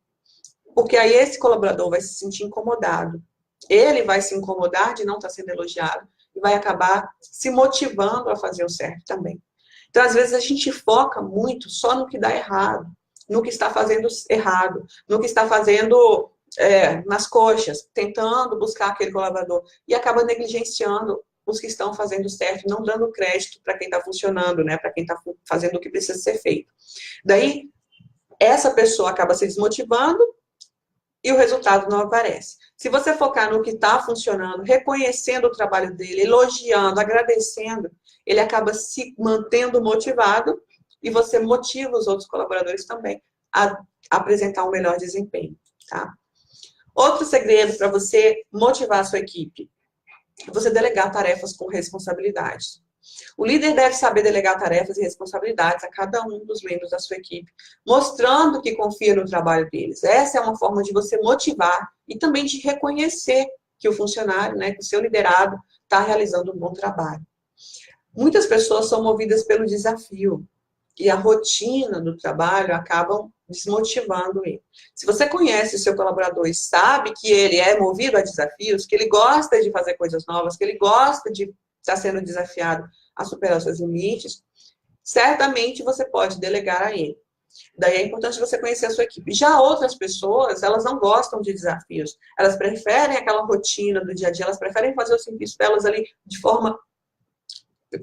Porque aí esse colaborador vai se sentir incomodado. Ele vai se incomodar de não estar sendo elogiado e vai acabar se motivando a fazer o certo também. Então, às vezes, a gente foca muito só no que dá errado, no que está fazendo errado, no que está fazendo nas coxas, tentando buscar aquele colaborador, e acaba negligenciando os que estão fazendo certo, não dando crédito para quem está funcionando, né, para quem está fazendo o que precisa ser feito. Daí, essa pessoa acaba se desmotivando e o resultado não aparece. Se você focar no que está funcionando, reconhecendo o trabalho dele, elogiando, agradecendo, ele acaba se mantendo motivado e você motiva os outros colaboradores também a apresentar um melhor desempenho, tá? Outro segredo para você motivar a sua equipe é você delegar tarefas com responsabilidade. O líder deve saber delegar tarefas e responsabilidades a cada um dos membros da sua equipe, mostrando que confia no trabalho deles. Essa é uma forma de você motivar e também de reconhecer que o funcionário, né, que o seu liderado está realizando um bom trabalho. Muitas pessoas são movidas pelo desafio e a rotina do trabalho acabam desmotivando ele. Se você conhece o seu colaborador e sabe que ele é movido a desafios, que ele gosta de fazer coisas novas, que ele gosta de estar sendo desafiado a superar os seus limites, certamente você pode delegar a ele. Daí é importante você conhecer a sua equipe. Já outras pessoas, elas não gostam de desafios. Elas preferem aquela rotina do dia a dia, elas preferem fazer o serviço delas ali de forma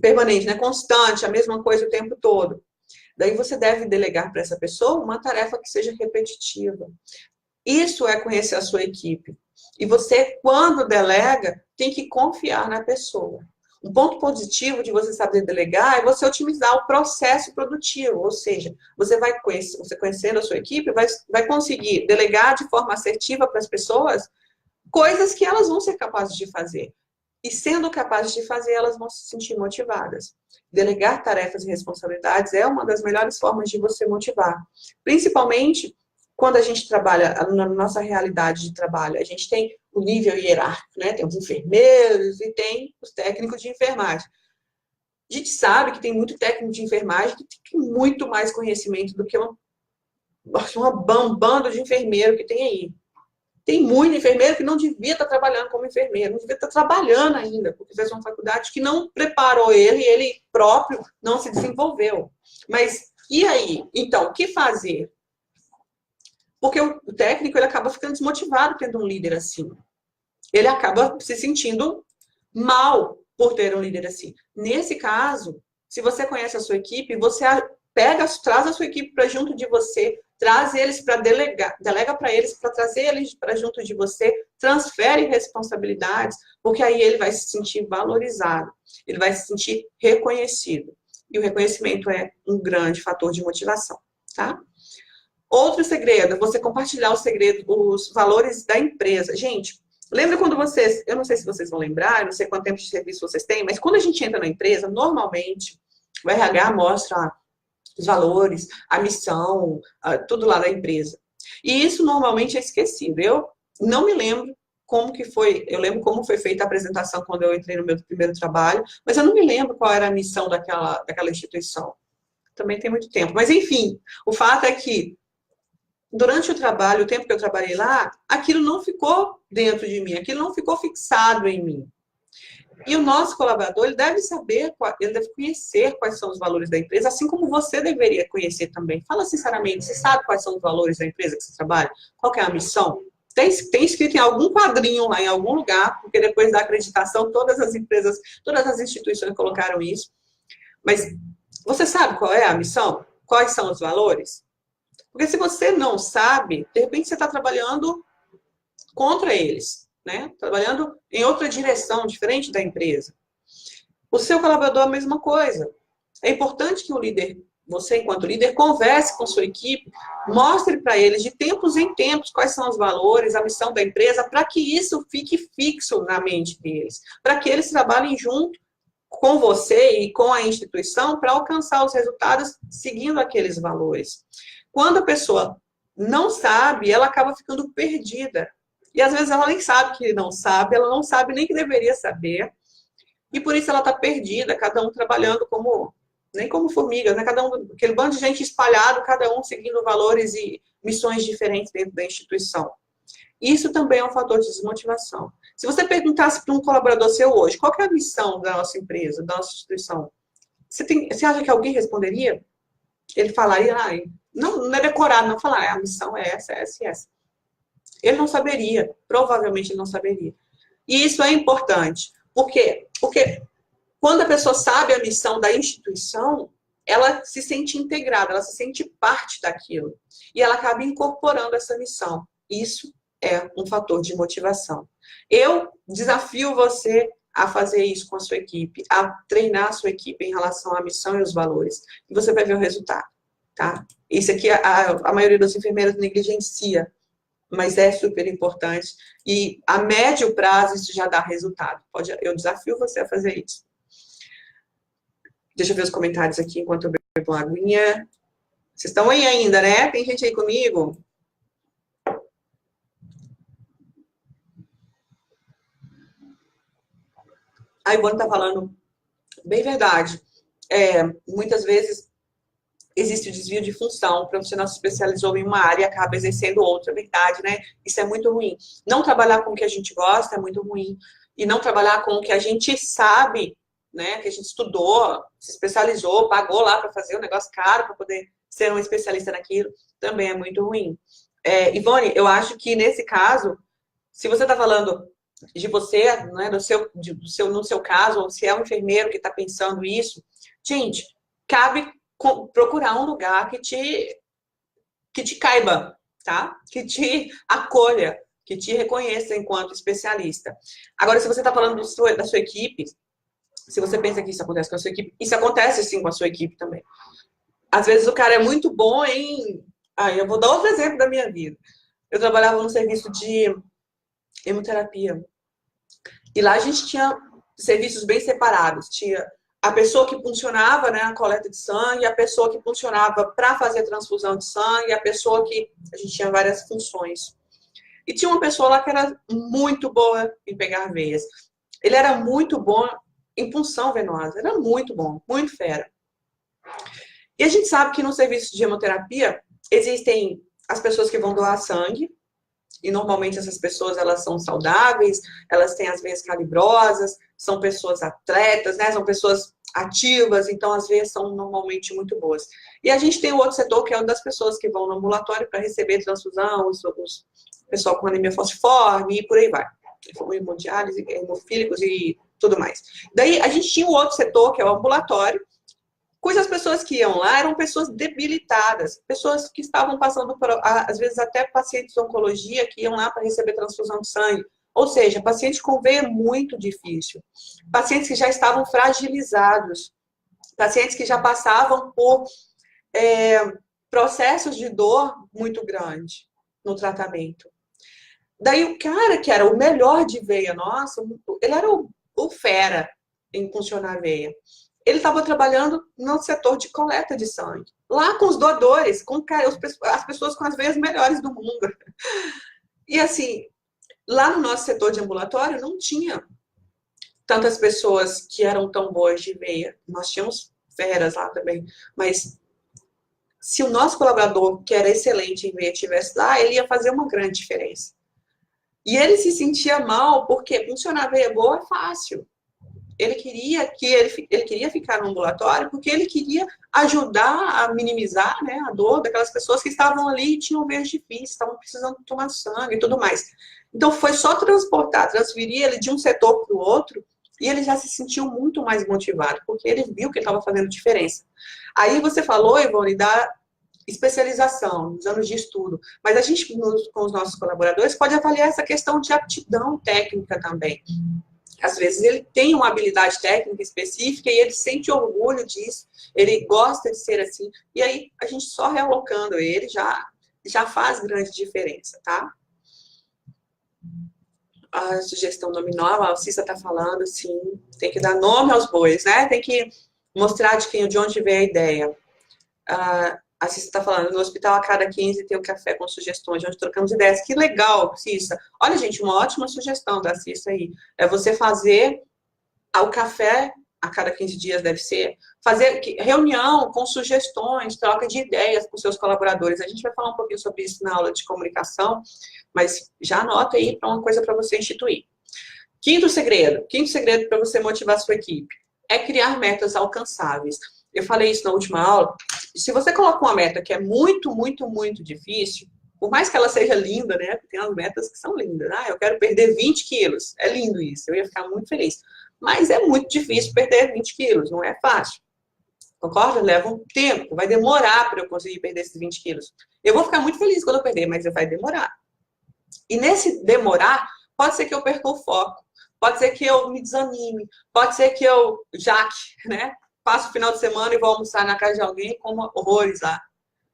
permanente, né? Constante, a mesma coisa o tempo todo. Daí você deve delegar para essa pessoa uma tarefa que seja repetitiva. Isso é conhecer a sua equipe. E você, quando delega, tem que confiar na pessoa. Um ponto positivo de você saber delegar é você otimizar o processo produtivo, ou seja, você vai conhecer, você conhecendo a sua equipe, vai conseguir delegar de forma assertiva para as pessoas coisas que elas vão ser capazes de fazer. E sendo capazes de fazer, elas vão se sentir motivadas. Delegar tarefas e responsabilidades é uma das melhores formas de você motivar. Principalmente quando a gente trabalha na nossa realidade de trabalho. A gente tem o nível hierárquico, né? Tem os enfermeiros e tem os técnicos de enfermagem. A gente sabe que tem muito técnico de enfermagem que tem muito mais conhecimento do que um bando de enfermeiro que tem aí. Tem muito enfermeiro que não devia estar trabalhando como enfermeiro, não devia estar trabalhando ainda, porque fez uma faculdade que não preparou ele, e ele próprio não se desenvolveu. Mas, e aí? Então, o que fazer? Porque o técnico ele acaba ficando desmotivado tendo um líder assim. Ele acaba se sentindo mal por ter um líder assim. Nesse caso, se você conhece a sua equipe, você traz a sua equipe para junto de você, traz eles para delegar, delega para eles para trazer eles para junto de você, transfere responsabilidades, porque aí ele vai se sentir valorizado, ele vai se sentir reconhecido. E o reconhecimento é um grande fator de motivação, tá? Outro segredo, você compartilhar os segredos, os valores da empresa. Gente, lembra quando vocês, eu não sei se vocês vão lembrar, eu não sei quanto tempo de serviço vocês têm, mas quando a gente entra na empresa, normalmente o RH mostra os valores, a missão, tudo lá da empresa. E isso normalmente é esquecido. Eu não me lembro como que foi, eu lembro como foi feita a apresentação quando eu entrei no meu primeiro trabalho, mas eu não me lembro qual era a missão daquela instituição. Também tem muito tempo. Mas, enfim, o fato é que durante o trabalho, o tempo que eu trabalhei lá, aquilo não ficou dentro de mim, aquilo não ficou fixado em mim. E o nosso colaborador, ele deve saber, ele deve conhecer quais são os valores da empresa, assim como você deveria conhecer também. Fala sinceramente, você sabe quais são os valores da empresa que você trabalha? Qual que é a missão? Tem escrito em algum quadrinho lá, em algum lugar, porque depois da acreditação, todas as empresas, todas as instituições colocaram isso. Mas você sabe qual é a missão? Quais são os valores? Porque se você não sabe, de repente você está trabalhando contra eles, né? Trabalhando em outra direção, diferente da empresa. O seu colaborador é a mesma coisa. É importante que o líder, você enquanto líder, converse com sua equipe, mostre para eles de tempos em tempos quais são os valores, a missão da empresa, para que isso fique fixo na mente deles, para que eles trabalhem junto com você e com a instituição para alcançar os resultados seguindo aqueles valores. Quando a pessoa não sabe, ela acaba ficando perdida. E às vezes ela nem sabe que não sabe, ela não sabe nem que deveria saber. E por isso ela está perdida, cada um trabalhando nem como formigas, né? Cada um, aquele bando de gente espalhado, cada um seguindo valores e missões diferentes dentro da instituição. Isso também é um fator de desmotivação. Se você perguntasse para um colaborador seu hoje, qual que é a missão da nossa empresa, da nossa instituição? Você acha que alguém responderia? Ele falaria, não é decorado, não falar, a missão é essa, essa e essa. Ele não saberia, provavelmente ele não saberia. E isso é importante. Por quê? Porque quando a pessoa sabe a missão da instituição, ela se sente integrada, ela se sente parte daquilo. E ela acaba incorporando essa missão. Isso é um fator de motivação. Eu desafio você a fazer isso com a sua equipe, a treinar a sua equipe em relação à missão e os valores. E você vai ver o resultado, tá? Isso aqui a maioria dos enfermeiros negligencia, mas é super importante. E a médio prazo isso já dá resultado. Eu desafio você a fazer isso. Deixa eu ver os comentários aqui enquanto eu bebo uma aguinha. Vocês estão aí ainda, né? Tem gente aí comigo? A Ivone está falando bem verdade. Muitas vezes existe o desvio de função, o profissional se especializou em uma área e acaba exercendo outra, verdade, né? Isso é muito ruim. Não trabalhar com o que a gente gosta é muito ruim. E não trabalhar com o que a gente sabe, né? Que a gente estudou, se especializou, pagou lá para fazer um negócio caro para poder ser um especialista naquilo, também é muito ruim. Ivone, eu acho que nesse caso, se você está falando de você, né, no seu caso, ou se é um enfermeiro que está pensando isso, gente, cabe procurar um lugar que te caiba, tá? Que te acolha, que te reconheça enquanto especialista. Agora, se você está falando da sua equipe, Se você pensa que isso acontece com a sua equipe, isso acontece sim com a sua equipe também. Às vezes o cara é muito bom em... eu vou dar outro exemplo da minha vida. Eu trabalhava num serviço de hemoterapia. E lá a gente tinha serviços bem separados. Tinha a pessoa que funcionava, né, a coleta de sangue, a pessoa que funcionava para fazer transfusão de sangue, a pessoa que... A gente tinha várias funções. E tinha uma pessoa lá que era muito boa em pegar veias. Ele era muito bom em punção venosa. Era muito bom, muito fera. E a gente sabe que no serviço de hemoterapia existem as pessoas que vão doar sangue, e normalmente essas pessoas elas são saudáveis, elas têm as veias calibrosas, são pessoas atletas, né? São pessoas ativas, então as veias são normalmente muito boas. E a gente tem o outro setor que é o das pessoas que vão no ambulatório para receber transfusão, os pessoal com anemia falciforme e por aí vai. Hemodiálise, hemofílicos e tudo mais. Daí a gente tinha o outro setor que é o ambulatório, cujas pessoas que iam lá eram pessoas debilitadas, pessoas que estavam passando por, às vezes, até pacientes de oncologia que iam lá para receber transfusão de sangue. Ou seja, pacientes com veia muito difícil, pacientes que já estavam fragilizados, pacientes que já passavam por processos de dor muito grande no tratamento. Daí o cara que era o melhor de veia nossa, ele era o fera em funcionar a veia. Ele estava trabalhando no setor de coleta de sangue. Lá com os doadores, com as pessoas com as veias melhores do mundo. E assim, lá no nosso setor de ambulatório não tinha tantas pessoas que eram tão boas de veia. Nós tínhamos feras lá também. Mas se o nosso colaborador, que era excelente em veia, estivesse lá, ele ia fazer uma grande diferença. E ele se sentia mal porque funcionar a veia boa é fácil. Ele queria ficar no ambulatório porque ele queria ajudar a minimizar, né, a dor daquelas pessoas que estavam ali e tinham veias difíceis, estavam precisando tomar sangue e tudo mais. Então foi só transferir ele de um setor para o outro e ele já se sentiu muito mais motivado, porque ele viu que ele estava fazendo diferença. Aí você falou, Ivone, da especialização, dos anos de estudo, mas a gente, com os nossos colaboradores, pode avaliar essa questão de aptidão técnica também. Às vezes ele tem uma habilidade técnica específica e ele sente orgulho disso, ele gosta de ser assim, e aí a gente só realocando ele já faz grande diferença, tá? A sugestão nominal, a Cissa está falando, assim, tem que dar nome aos bois, né? Tem que mostrar de onde veio a ideia. A Cissa está falando, no hospital a cada 15 tem um café com sugestões, onde trocamos ideias. Que legal, Cissa. Olha, gente, uma ótima sugestão da Cissa aí. É você fazer o café a cada 15 dias, deve ser. Fazer reunião com sugestões, troca de ideias com seus colaboradores. A gente vai falar um pouquinho sobre isso na aula de comunicação, mas já anota aí para uma coisa para você instituir. Quinto segredo para você motivar a sua equipe é criar metas alcançáveis. Eu falei isso na última aula. Se você coloca uma meta que é muito, muito, muito difícil, por mais que ela seja linda, né? Tem umas metas que são lindas. Eu quero perder 20 quilos. É lindo isso, eu ia ficar muito feliz. Mas é muito difícil perder 20 quilos, não é fácil. Concorda? Leva um tempo, vai demorar para eu conseguir perder esses 20 quilos. Eu vou ficar muito feliz quando eu perder, mas vai demorar. E nesse demorar, pode ser que eu perca o foco, pode ser que eu me desanime, pode ser que eu né? Passo o final de semana e vou almoçar na casa de alguém e como horrores lá.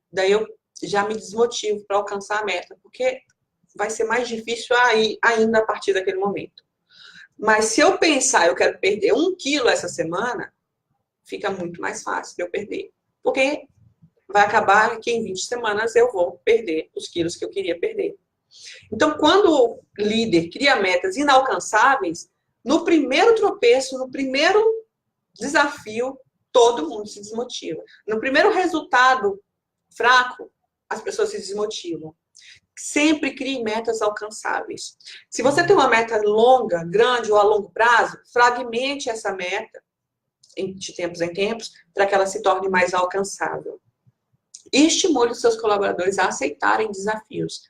Daí eu já me desmotivo para alcançar a meta, porque vai ser mais difícil ainda a partir daquele momento. Mas se eu pensar, eu quero perder 1 quilo essa semana, fica muito mais fácil de eu perder. Porque vai acabar que em 20 semanas eu vou perder os quilos que eu queria perder. Então, quando o líder cria metas inalcançáveis, no primeiro tropeço, no primeiro desafio, todo mundo se desmotiva. No primeiro resultado fraco, as pessoas se desmotivam. Sempre crie metas alcançáveis. Se você tem uma meta longa, grande ou a longo prazo, fragmente essa meta de tempos em tempos para que ela se torne mais alcançável. E estimule os seus colaboradores a aceitarem desafios.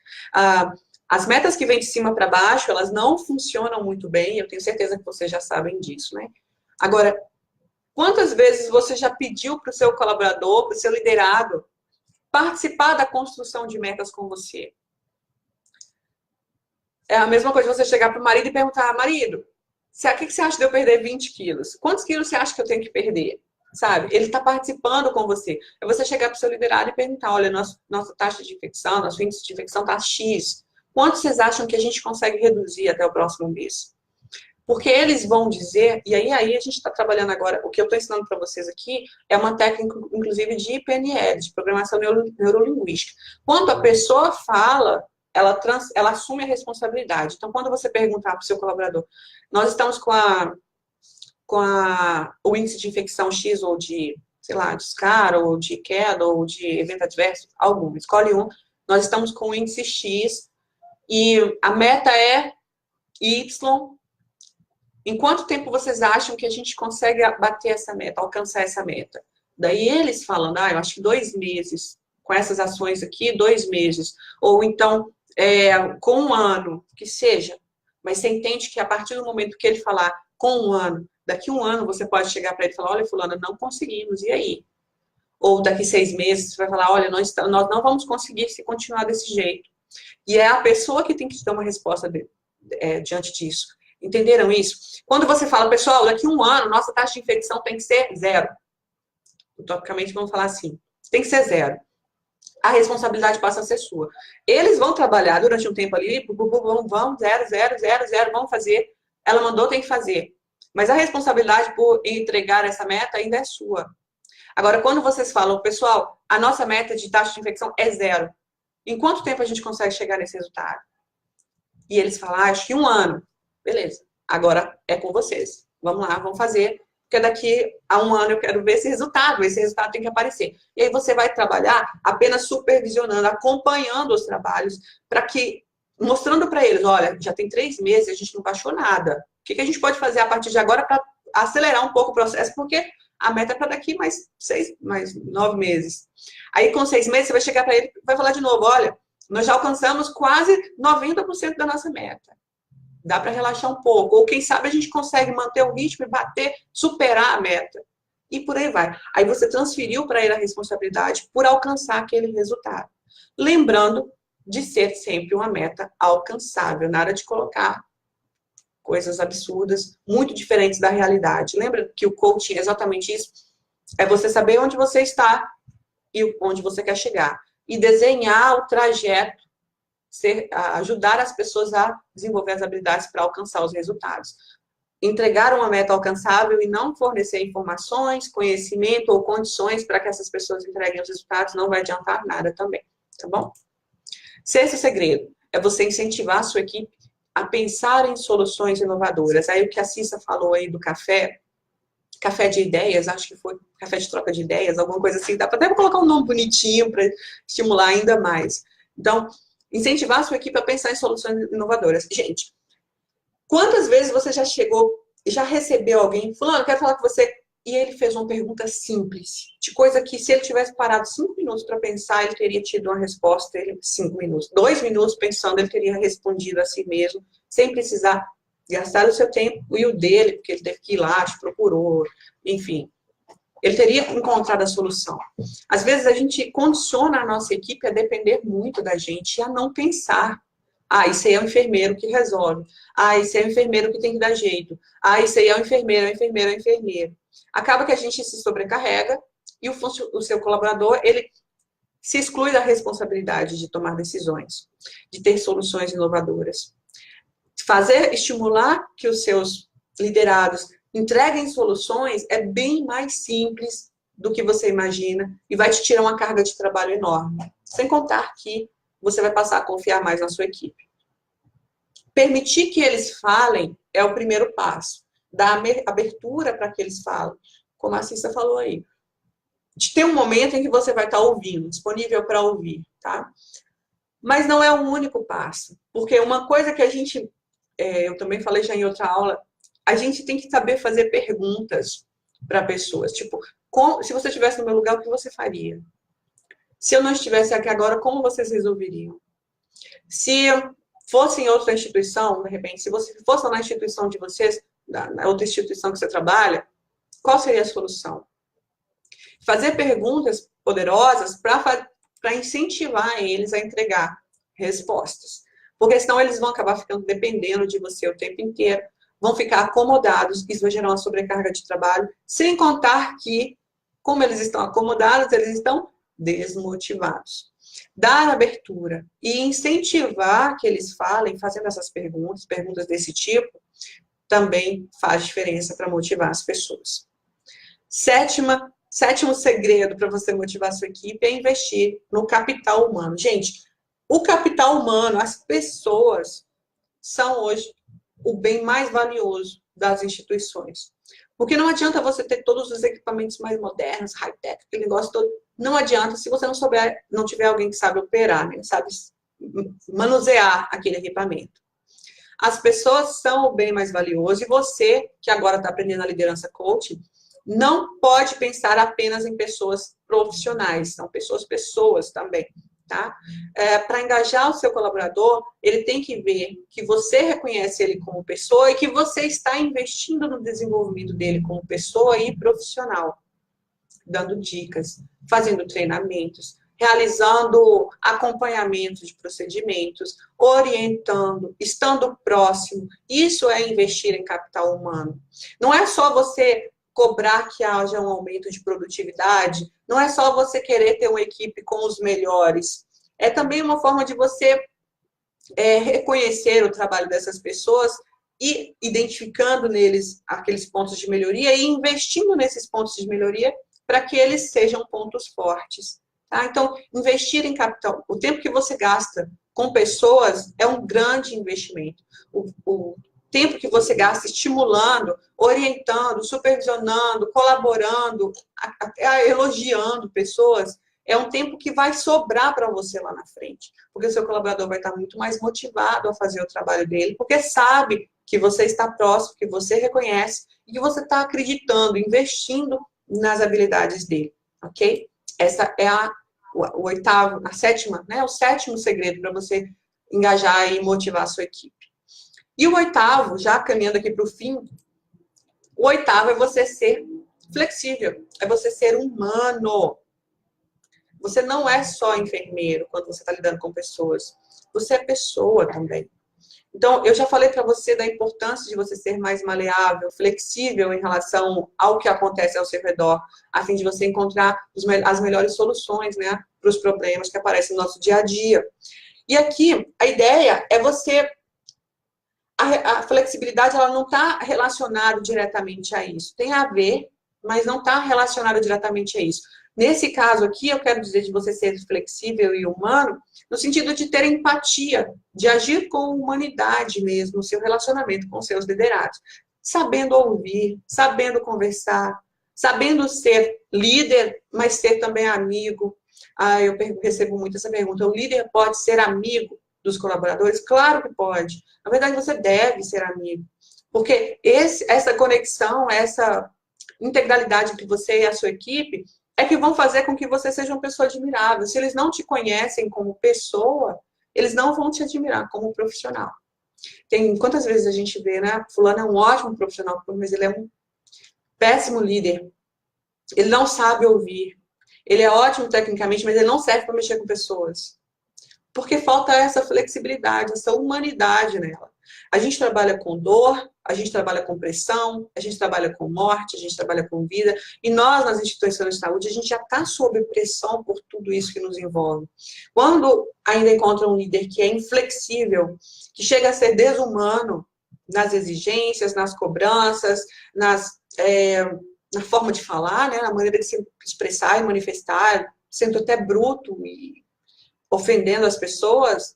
As metas que vêm de cima para baixo, elas não funcionam muito bem, eu tenho certeza que vocês já sabem disso, né? Agora, quantas vezes você já pediu para o seu colaborador, para o seu liderado, participar da construção de metas com você? É a mesma coisa você chegar para o marido e perguntar, marido, O que você acha de eu perder 20 quilos? Quantos quilos você acha que eu tenho que perder? Sabe? Ele está participando com você. É você chegar para o seu liderado e perguntar, olha, nossa taxa de infecção, nosso índice de infecção está X. Quanto vocês acham que a gente consegue reduzir até o próximo mês? Porque eles vão dizer, e aí a gente está trabalhando agora, o que eu estou ensinando para vocês aqui é uma técnica, inclusive, de PNL, de programação neurolinguística. Quando a pessoa fala, ela assume a responsabilidade. Então, quando você perguntar para o seu colaborador, nós estamos o índice de infecção X ou de, sei lá, de SCAR, ou de queda, ou de evento adverso, algum, escolhe um. Nós estamos com o índice X e a meta é Y. Em quanto tempo vocês acham que a gente consegue bater essa meta, alcançar essa meta? Daí eles falando, eu acho que 2 meses, com essas ações aqui, 2 meses. Ou então, com 1 ano, que seja. Mas você entende que a partir do momento que ele falar com 1 ano, daqui 1 ano você pode chegar para ele e falar, olha, fulano, não conseguimos, e aí? Ou daqui 6 meses você vai falar, olha, nós não vamos conseguir se continuar desse jeito. E é a pessoa que tem que te dar uma resposta diante disso. Entenderam isso? Quando você fala, pessoal, daqui 1 ano, nossa taxa de infecção tem que ser 0. Utopicamente, vamos falar assim, tem que ser 0. A responsabilidade passa a ser sua. Eles vão trabalhar durante um tempo ali, vão, 0, 0, 0, 0, vão fazer. Ela mandou, tem que fazer. Mas a responsabilidade por entregar essa meta ainda é sua. Agora, quando vocês falam, pessoal, a nossa meta de taxa de infecção é 0. Em quanto tempo a gente consegue chegar nesse resultado? E eles falam, acho que 1 ano. Beleza, agora é com vocês. Vamos lá, vamos fazer, porque daqui a 1 ano eu quero ver esse resultado tem que aparecer. E aí você vai trabalhar apenas supervisionando, acompanhando os trabalhos, para que, mostrando para eles, olha, já tem 3 meses e a gente não baixou nada. O que a gente pode fazer a partir de agora para acelerar um pouco o processo, porque a meta é para daqui mais 9 meses. Aí com 6 meses você vai chegar para ele e vai falar de novo, olha, nós já alcançamos quase 90% da nossa meta. Dá para relaxar um pouco. Ou quem sabe a gente consegue manter o ritmo e bater, superar a meta. E por aí vai. Aí você transferiu para ele a responsabilidade por alcançar aquele resultado. Lembrando de ser sempre uma meta alcançável. Nada de colocar coisas absurdas, muito diferentes da realidade. Lembra que o coaching é exatamente isso? É você saber onde você está e onde você quer chegar. E desenhar o trajeto, ajudar as pessoas a desenvolver as habilidades para alcançar os resultados. Entregar uma meta alcançável e não fornecer informações, conhecimento ou condições para que essas pessoas entreguem os resultados não vai adiantar nada também, tá bom? Sexto segredo é você incentivar a sua equipe a pensar em soluções inovadoras. Aí o que a Cissa falou aí do café de ideias, acho que foi café de troca de ideias, alguma coisa assim, dá para até colocar um nome bonitinho para estimular ainda mais. Então, incentivar a sua equipe a pensar em soluções inovadoras. Gente, quantas vezes você já recebeu alguém, fulano, quero falar com você, e ele fez uma pergunta simples, de coisa que se ele tivesse parado 5 minutos para pensar, ele teria tido uma resposta em 5 minutos. 2 minutos pensando, ele teria respondido a si mesmo, sem precisar gastar o seu tempo e o dele, porque ele teve que ir lá, te procurou, enfim. Ele teria encontrado a solução. Às vezes a gente condiciona a nossa equipe a depender muito da gente e a não pensar. Isso aí é o enfermeiro que resolve. Isso aí é o enfermeiro que tem que dar jeito. Isso aí é o enfermeiro, é o enfermeiro. Acaba que a gente se sobrecarrega e o seu colaborador, ele se exclui da responsabilidade de tomar decisões, de ter soluções inovadoras. Estimular que os seus liderados entreguem soluções é bem mais simples do que você imagina e vai te tirar uma carga de trabalho enorme. Sem contar que você vai passar a confiar mais na sua equipe. Permitir que eles falem é o primeiro passo. Dar abertura para que eles falem. Como a Cissa falou aí. De ter um momento em que você vai estar ouvindo, disponível para ouvir, tá? Mas não é o único passo. Porque uma coisa que eu também falei já em outra aula, a gente tem que saber fazer perguntas para pessoas. Tipo, se você estivesse no meu lugar, o que você faria? Se eu não estivesse aqui agora, como vocês resolveriam? Se fosse em outra instituição, de repente, se você fosse na instituição de vocês, na outra instituição que você trabalha, qual seria a solução? Fazer perguntas poderosas para incentivar eles a entregar respostas. Porque senão eles vão acabar ficando dependendo de você o tempo inteiro. vão ficar acomodados, isso vai gerar uma sobrecarga de trabalho, sem contar que, como eles estão acomodados, eles estão desmotivados. Dar abertura e incentivar que eles falem, fazendo essas perguntas desse tipo, também faz diferença para motivar as pessoas. Sétimo segredo para você motivar a sua equipe é investir no capital humano. Gente, o capital humano, as pessoas, são hoje o bem mais valioso das instituições. Porque não adianta você ter todos os equipamentos mais modernos, high-tech, aquele negócio todo. Não adianta se você não tiver alguém que sabe operar, né? Sabe manusear aquele equipamento. As pessoas são o bem mais valioso e você, que agora está aprendendo a liderança coaching, não pode pensar apenas em pessoas profissionais, são pessoas também. Tá? Para engajar o seu colaborador, ele tem que ver que você reconhece ele como pessoa e que você está investindo no desenvolvimento dele como pessoa e profissional, dando dicas, fazendo treinamentos, realizando acompanhamento de procedimentos, orientando, estando próximo. Isso é investir em capital humano. Não é só você cobrar que haja um aumento de produtividade, não é só você querer ter uma equipe com os melhores, é também uma forma de você reconhecer o trabalho dessas pessoas e identificando neles aqueles pontos de melhoria e investindo nesses pontos de melhoria para que eles sejam pontos fortes. Tá? Então, investir em capital, o tempo que você gasta com pessoas é um grande investimento. O tempo que você gasta estimulando, orientando, supervisionando, colaborando, até elogiando pessoas, é um tempo que vai sobrar para você lá na frente. Porque o seu colaborador vai estar muito mais motivado a fazer o trabalho dele, porque sabe que você está próximo, que você reconhece e que você está acreditando, investindo nas habilidades dele, ok? Essa é o sétimo segredo para você engajar e motivar a sua equipe. E o oitavo, já caminhando aqui para o fim, o oitavo é você ser flexível, é você ser humano. Você não é só enfermeiro quando você está lidando com pessoas, você é pessoa também. Então, eu já falei para você da importância de você ser mais maleável, flexível em relação ao que acontece ao seu redor, a fim de você encontrar as melhores soluções, né, para os problemas que aparecem no nosso dia a dia. E aqui, a ideia é você... A flexibilidade ela não está relacionada diretamente a isso. Tem a ver, mas não está relacionada diretamente a isso. Nesse caso aqui, eu quero dizer de você ser flexível e humano, no sentido de ter empatia, de agir com humanidade mesmo, no seu relacionamento com seus liderados. Sabendo ouvir, sabendo conversar, sabendo ser líder, mas ser também amigo. Eu recebo muito essa pergunta. O líder pode ser amigo dos colaboradores? Claro que pode. Na verdade, você deve ser amigo. Porque essa conexão, essa integralidade entre você e a sua equipe é que vão fazer com que você seja uma pessoa admirável. Se eles não te conhecem como pessoa, eles não vão te admirar como profissional. Quantas vezes a gente vê, né? Fulano é um ótimo profissional, mas ele é um péssimo líder. Ele não sabe ouvir. Ele é ótimo tecnicamente, mas ele não serve para mexer com pessoas. Porque falta essa flexibilidade, essa humanidade nela. A gente trabalha com dor, a gente trabalha com pressão, a gente trabalha com morte, a gente trabalha com vida. E nós, nas instituições de saúde, a gente já está sob pressão por tudo isso que nos envolve. Quando ainda encontra um líder que é inflexível, que chega a ser desumano nas exigências, nas cobranças, na forma de falar, né, na maneira de se expressar e manifestar, sendo até bruto e ofendendo as pessoas,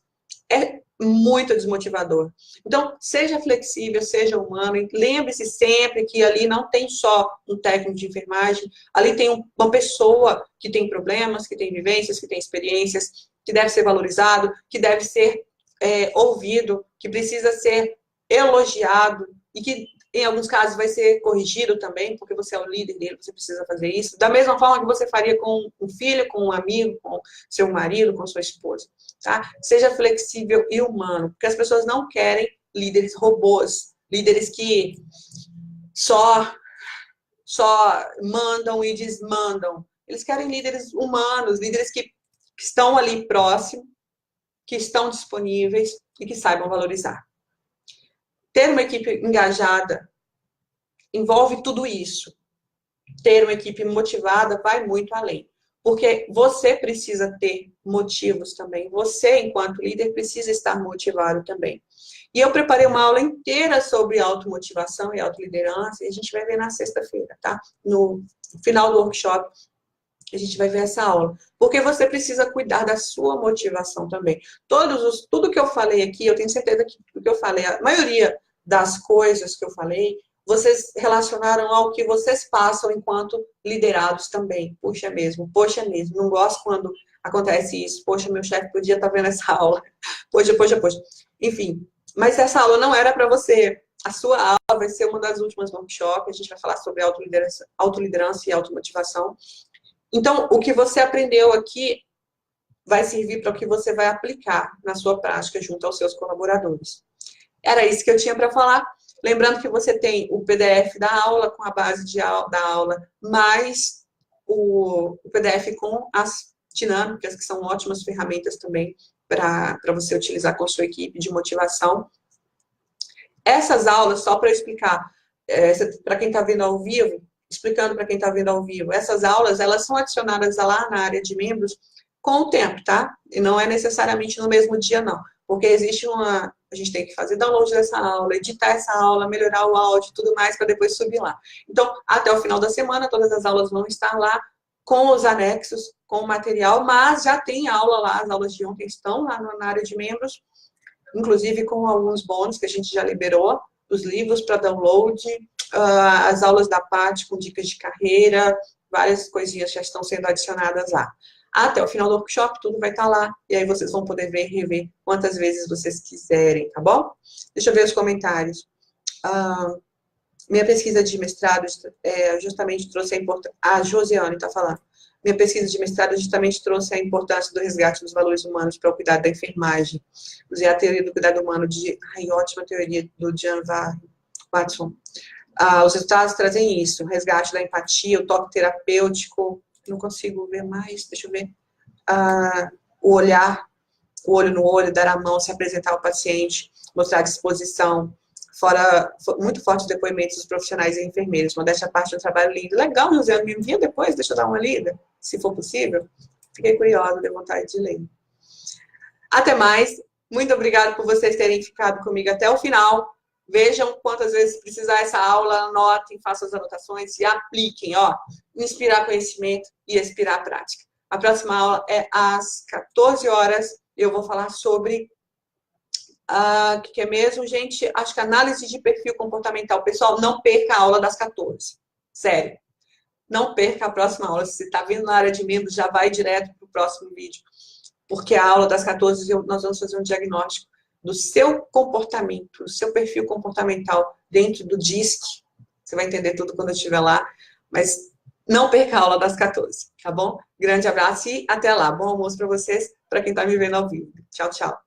é muito desmotivador. Então, seja flexível, seja humano, e lembre-se sempre que ali não tem só um técnico de enfermagem, ali tem uma pessoa que tem problemas, que tem vivências, que tem experiências, que deve ser valorizado, que deve ser ouvido, que precisa ser elogiado e que em alguns casos vai ser corrigido também, porque você é o líder dele, você precisa fazer isso. Da mesma forma que você faria com um filho, com um amigo, com seu marido, com sua esposa. Tá? Seja flexível e humano, porque as pessoas não querem líderes robôs, líderes que só mandam e desmandam. Eles querem líderes humanos, líderes que estão ali próximo, que estão disponíveis e que saibam valorizar. Ter uma equipe engajada envolve tudo isso. Ter uma equipe motivada vai muito além. Porque você precisa ter motivos também. Você, enquanto líder, precisa estar motivado também. E eu preparei uma aula inteira sobre automotivação e autoliderança, e a gente vai ver na sexta-feira, tá? No final do workshop, a gente vai ver essa aula. Porque você precisa cuidar da sua motivação também. Tudo que eu falei aqui, eu tenho certeza que tudo que eu falei, a maioria das coisas que eu falei, vocês relacionaram ao que vocês passam enquanto liderados também. Poxa mesmo, não gosto quando acontece isso. Poxa, meu chefe podia estar vendo essa aula. Poxa. Enfim, mas essa aula não era para você. A sua aula vai ser uma das últimas workshops. A gente vai falar sobre autoliderança e automotivação. Então, o que você aprendeu aqui vai servir para o que você vai aplicar na sua prática junto aos seus colaboradores. Era isso que eu tinha para falar. Lembrando que você tem o PDF da aula com a base da aula, mais o PDF com as dinâmicas, que são ótimas ferramentas também para você utilizar com a sua equipe de motivação. Essas aulas, só para explicar, para quem está vendo ao vivo, explicando para quem está vendo ao vivo, essas aulas, elas são adicionadas lá na área de membros com o tempo, tá? E não é necessariamente no mesmo dia, não. Porque existe a gente tem que fazer download dessa aula, editar essa aula, melhorar o áudio e tudo mais para depois subir lá. Então, até o final da semana, todas as aulas vão estar lá com os anexos, com o material, mas já tem aula lá, as aulas de ontem estão lá na área de membros, inclusive com alguns bônus que a gente já liberou, os livros para download, as aulas da Paty com dicas de carreira, várias coisinhas já estão sendo adicionadas lá. Até o final do workshop, tudo vai estar lá, e aí vocês vão poder ver e rever quantas vezes vocês quiserem, tá bom? Deixa eu ver os comentários. Minha pesquisa de mestrado justamente trouxe a importância... A Josiane está falando. Minha pesquisa de mestrado justamente trouxe a importância do resgate dos valores humanos para o cuidado da enfermagem. Usei a teoria do cuidado humano ótima teoria do Jan Watson. Os resultados trazem isso, o resgate da empatia, o toque terapêutico, não consigo ver mais, deixa eu ver, o olhar, o olho no olho, dar a mão, se apresentar ao paciente, mostrar disposição, muito forte depoimentos dos profissionais e enfermeiros, modéstia à parte do trabalho lindo. Legal, José, me envia depois, deixa eu dar uma lida, se for possível. Fiquei curiosa, dei vontade de ler. Até mais, muito obrigada por vocês terem ficado comigo até o final. Vejam quantas vezes precisar essa aula, anotem, façam as anotações e apliquem, ó. Inspirar conhecimento e expirar prática. A próxima aula é às 14 horas. Eu vou falar sobre o que é mesmo, gente? Acho que análise de perfil comportamental. Pessoal, não perca a aula das 14. Sério. Não perca a próxima aula. Se você está vindo na área de membros, já vai direto para o próximo vídeo. Porque a aula das 14, nós vamos fazer um diagnóstico do seu comportamento, do seu perfil comportamental dentro do DISC. Você vai entender tudo quando eu estiver lá. Mas não perca a aula das 14, tá bom? Grande abraço e até lá. Bom almoço para vocês, para quem está me vendo ao vivo. Tchau, tchau.